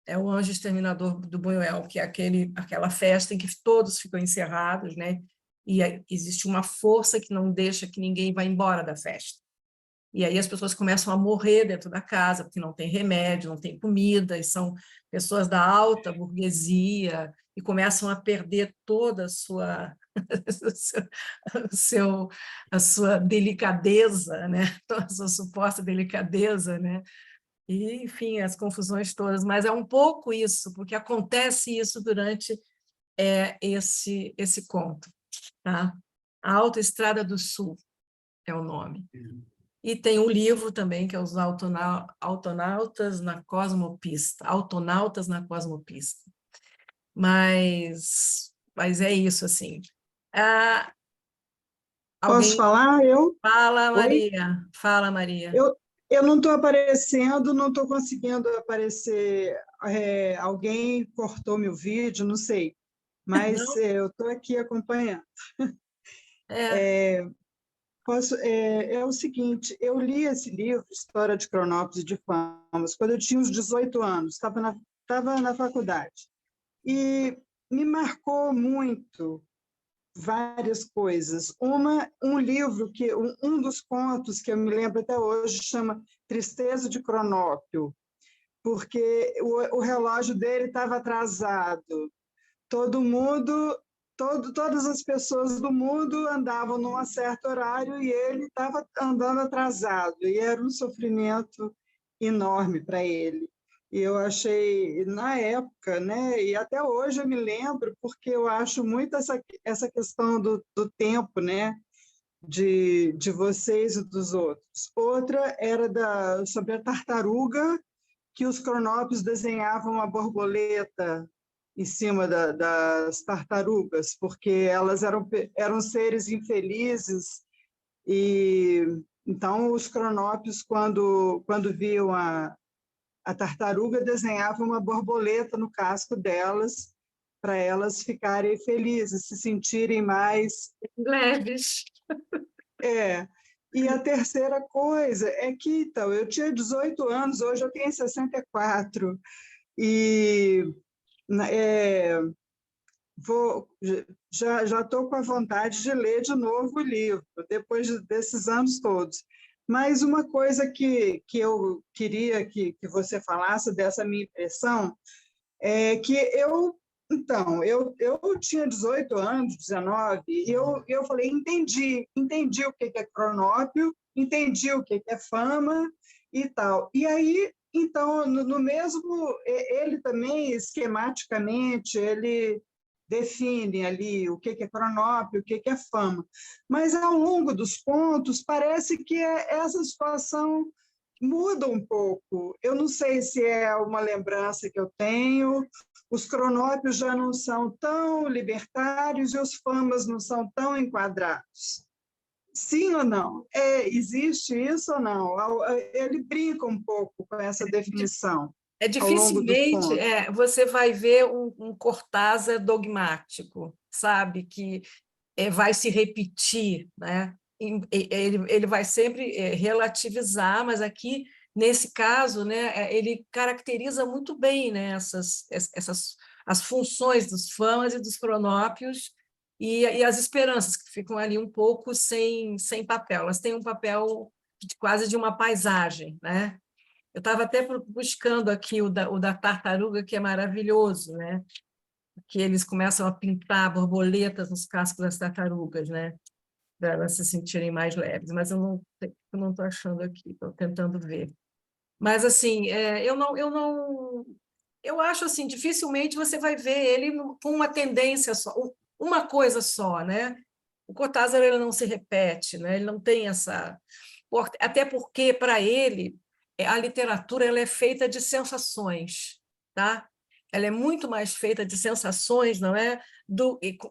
é o Anjo Exterminador do Buñuel, que é aquela festa em que todos ficam encerrados, né? E existe uma força que não deixa que ninguém vá embora da festa. E aí as pessoas começam a morrer dentro da casa, porque não tem remédio, não tem comida, e são pessoas da alta burguesia, e começam a perder toda a sua, a sua delicadeza, né? Toda a sua suposta delicadeza, né? E, enfim, as confusões todas. Mas é um pouco isso, porque acontece isso durante esse conto. Tá? A Autoestrada do Sul é o nome. E tem um livro também, que é os Autonautas na Cosmopista. Autonautas na Cosmopista. Mas é isso, assim. Ah, Posso alguém... falar? Eu? Fala, Oi? Maria. Fala, Maria. Eu não estou aparecendo, não estou conseguindo aparecer. Alguém cortou meu vídeo, não sei. Mas Não? eu estou aqui acompanhando. É. É o seguinte, eu li esse livro, História de Cronópolis e de Famas, quando eu tinha uns 18 anos, estava na faculdade. E me marcou muito várias coisas. Um livro, um dos contos que eu me lembro até hoje, chama Tristeza de Cronópio, porque o relógio dele estava atrasado. Todas as pessoas do mundo andavam num certo horário e ele estava andando atrasado, e era um sofrimento enorme para ele. E eu achei, na época, né, e até hoje eu me lembro, porque eu acho muito essa questão do tempo, né, de vocês e dos outros. Outra era sobre a tartaruga, que os cronópios desenhavam uma borboleta em cima das tartarugas, porque elas eram seres infelizes, e então os cronópios, quando viam a tartaruga, desenhavam uma borboleta no casco delas, para elas ficarem felizes, se sentirem mais Leves. E a terceira coisa é que, então, eu tinha 18 anos, hoje eu tenho 64, e já estou com a vontade de ler de novo o livro, depois desses anos todos. Mas uma coisa que eu queria que você falasse dessa minha impressão é que eu tinha 18 anos, 19, e eu falei, entendi o que é cronópio, entendi o que é fama e tal. E aí, então, no mesmo, ele também, esquematicamente, ele define ali o que é cronópio, o que é fama. Mas, ao longo dos contos, parece que essa situação muda um pouco. Eu não sei se é uma lembrança que eu tenho, os cronópios já não são tão libertários e os famas não são tão enquadrados. Sim ou não? Existe isso ou não? Ele brinca um pouco com essa definição ao longo dos Dificilmente contos. você vai ver um Cortázar dogmático, sabe? Que vai se repetir, né? Ele vai sempre relativizar, mas aqui, nesse caso, né, ele caracteriza muito bem, né, as funções dos famas e dos cronópios e as esperanças, que ficam ali um pouco sem papel. Elas têm um papel quase de uma paisagem, né? Eu estava até buscando aqui o da tartaruga, que é maravilhoso, né? Que eles começam a pintar borboletas nos cascos das tartarugas, né? Para elas se sentirem mais leves, mas eu não estou achando aqui, estou tentando ver. Mas, assim, eu acho assim, dificilmente você vai ver ele com uma tendência só, uma coisa só, né? O Cortázar ele não se repete, né? Ele não tem essa... Até porque, para ele, a literatura ela é feita de sensações, tá? Ela é muito mais feita de sensações, não é?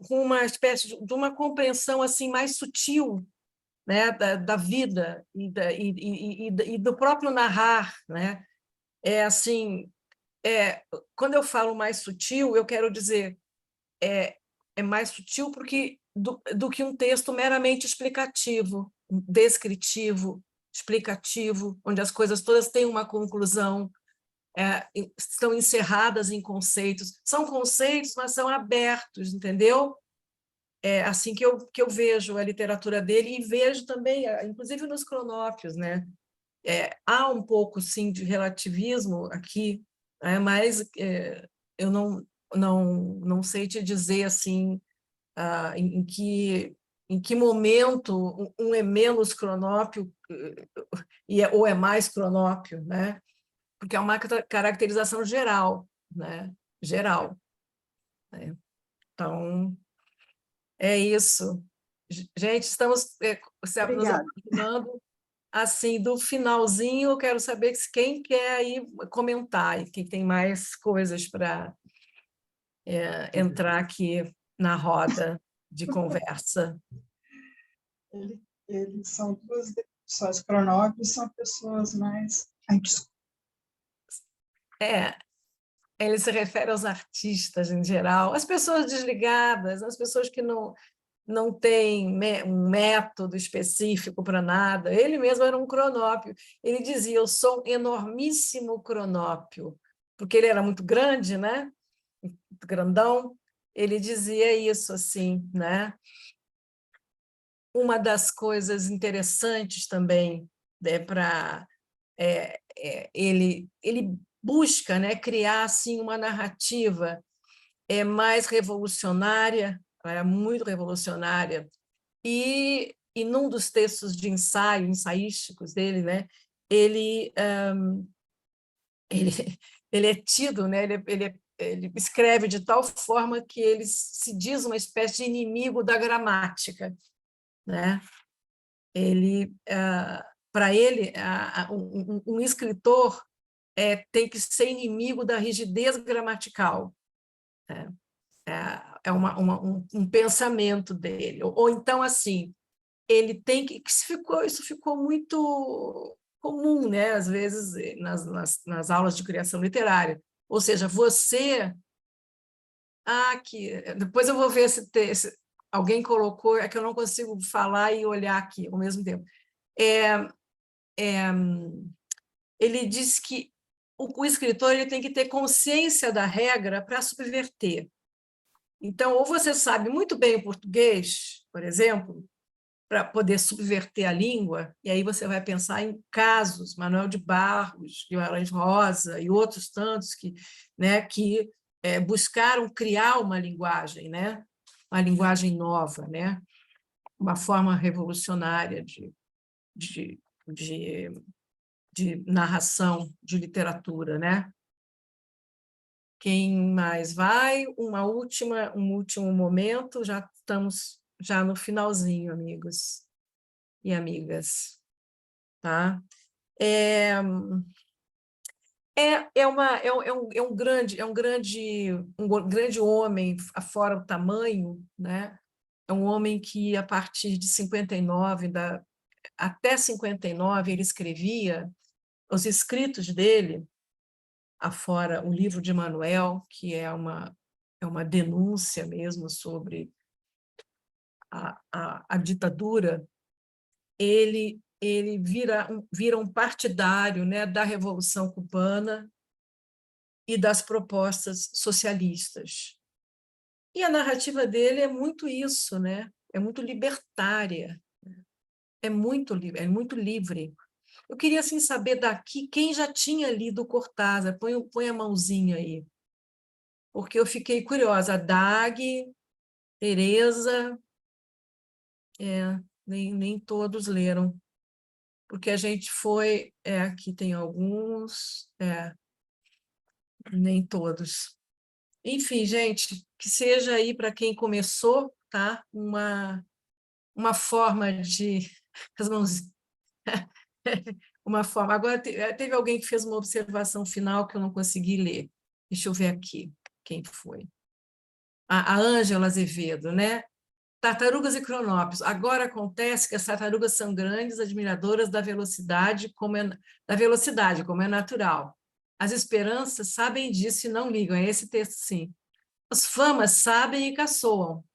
Com uma espécie de uma compreensão assim mais sutil, né? da vida e do próprio narrar, né? Assim, quando eu falo mais sutil, eu quero dizer é mais sutil porque do que um texto meramente explicativo, descritivo, explicativo, onde as coisas todas têm uma conclusão, estão encerradas em conceitos. São conceitos, mas são abertos, entendeu? É assim que eu vejo a literatura dele e vejo também, inclusive nos cronópios, né? Há um pouco, sim, de relativismo aqui, mas eu não sei te dizer assim em que momento um é menos cronópio ou é mais cronópio, né? Porque é uma caracterização geral, né? Geral. Né? Então, é isso. Gente, estamos nos Obrigada. aproximando. assim, do finalzinho, eu quero saber quem quer aí comentar e quem tem mais coisas para entrar aqui na roda de conversa. Eles são duas pessoas, cronóbios são pessoas mais... Ai, desculpa. Ele se refere aos artistas em geral, as pessoas desligadas, as pessoas que não têm um método específico para nada. Ele mesmo era um cronópio. Ele dizia, eu sou um enormíssimo cronópio, porque ele era muito grande, né? Muito grandão. Ele dizia isso assim, né? Uma das coisas interessantes também ele busca, né, criar assim uma narrativa mais revolucionária, muito revolucionária, e num dos textos de ensaísticos dele, né, ele é tido, né, ele escreve de tal forma que ele se diz uma espécie de inimigo da gramática, né? Para ele, um escritor tem que ser inimigo da rigidez gramatical. É um pensamento dele. Ou então, assim, ele tem que... Isso ficou muito comum, né? Às vezes, nas aulas de criação literária. Ou seja, você... depois eu vou ver se alguém colocou, é que eu não consigo falar e olhar aqui ao mesmo tempo. Ele diz que o escritor ele tem que ter consciência da regra para subverter. Então, ou você sabe muito bem o português, por exemplo, para poder subverter a língua, e aí você vai pensar em casos, Manuel de Barros, Guimarães Rosa e outros tantos que buscaram criar uma linguagem, né? Uma linguagem nova, né? Uma forma revolucionária de narração, de literatura, né? Quem mais vai? Um último momento, já estamos no finalzinho, amigos e amigas. Tá? Um grande homem, afora o tamanho, né? É um homem que, a partir de 59, até 59, ele escrevia os escritos dele, afora o livro de Manuel, que é uma denúncia mesmo sobre a ditadura. Ele vira um partidário, né, da Revolução Cubana e das propostas socialistas. E a narrativa dele é muito isso, né? É muito libertária, é muito livre. Eu queria assim, saber daqui quem já tinha lido Cortázar. Põe a mãozinha aí, porque eu fiquei curiosa. Dag, Tereza, nem todos leram, porque a gente foi... aqui tem alguns, nem todos. Enfim, gente, que seja aí para quem começou, tá? Uma forma de... As mãos... uma forma. Agora, teve alguém que fez uma observação final que eu não consegui ler. Deixa eu ver aqui quem foi. A Ângela Azevedo, né? Tartarugas e cronópios. Agora acontece que as tartarugas são grandes admiradoras da velocidade, como é natural. As esperanças sabem disso e não ligam. É esse texto, sim. As famas sabem e caçoam.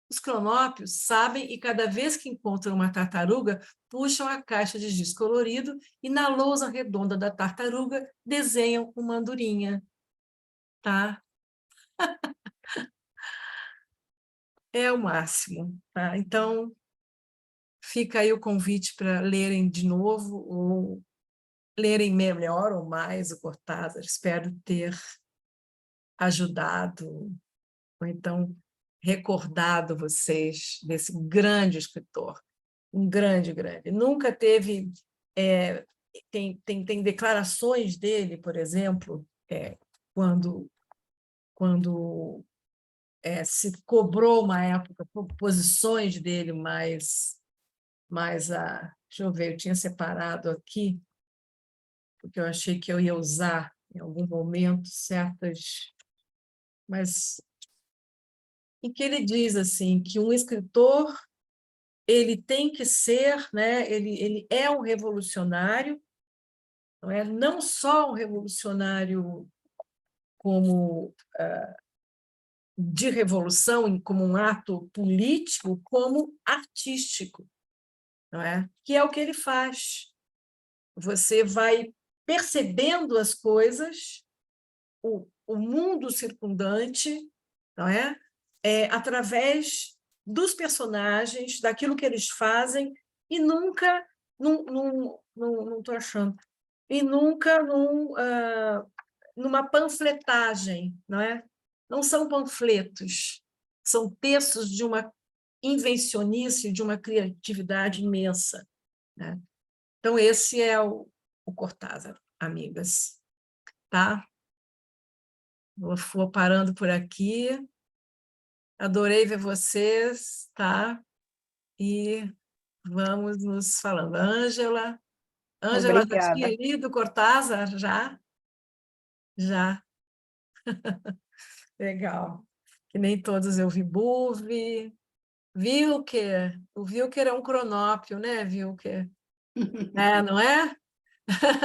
Os cronópios sabem e, cada vez que encontram uma tartaruga, puxam a caixa de giz colorido e, na lousa redonda da tartaruga, desenham uma andorinha. Tá? É o máximo. Tá? Então, fica aí o convite para lerem de novo, ou lerem melhor ou mais o Cortázar. Espero ter ajudado, ou então recordado vocês desse grande escritor. Um grande. Nunca teve... tem declarações dele, por exemplo, quando se cobrou uma época posições dele mais Deixa eu ver, eu tinha separado aqui, porque eu achei que eu ia usar em algum momento certas... Mas em que ele diz assim, que um escritor ele tem que ser, né, ele é um revolucionário, não só um revolucionário como de revolução, como um ato político, como artístico, não é? Que é o que ele faz. Você vai percebendo as coisas, o mundo circundante, não é? Através dos personagens, daquilo que eles fazem, e nunca, não estou achando, e nunca numa panfletagem, não é? Não são panfletos, são textos de uma invencionice, de uma criatividade imensa, né? Então, esse é o Cortázar, amigas. Tá? Vou parando por aqui. Adorei ver vocês, tá? E vamos nos falando. Ângela, já tinha lido Cortázar? Já? Já. Legal. Que nem todos eu vi. Buve, Wilker. O Wilker é um cronópio, né, Wilker? Não é?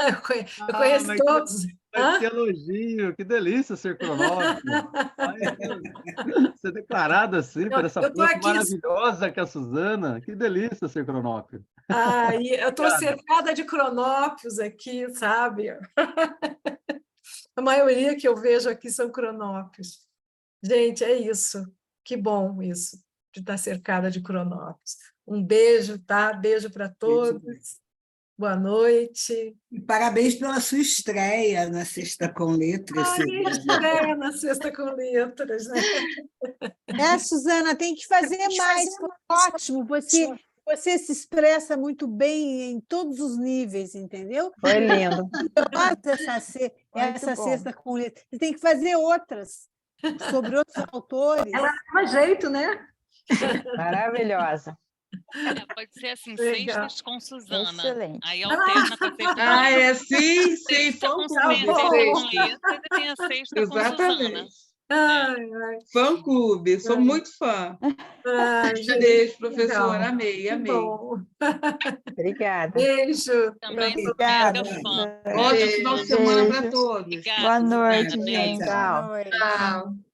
Eu conheço todos. Mas que elogio, que delícia ser cronópio. Ser declarada assim, por essa planta maravilhosa que é a Suzana. Que delícia ser cronópio. Eu estou cercada de cronópios aqui, sabe? A maioria que eu vejo aqui são cronópios. Gente, é isso. Que bom isso, de estar cercada de cronópios. Um beijo, tá? Beijo para todos. Boa noite. E parabéns pela sua estreia na Sexta com Letras. Estreia na Sexta com Letras, né? Suzana, tem que fazer mais. Foi ótimo, você se expressa muito bem em todos os níveis, entendeu? Foi lindo. Essa Sexta com Letras. Você tem que fazer outras, sobre outros autores. Ela dá jeito, né? Maravilhosa. Pode ser assim, Sextas com Suzana. Excelente. Aí alterna com a Sexta sim, tem a Sexta com Suzana. Fã-clube, sou muito fã. Beijo, professora, legal. amei. Obrigada. Beijo. Também sou Obrigada. mega fã. Ótimo final de semana para todos. Obrigada, Boa noite, Suzana. gente. Tchau. Tchau.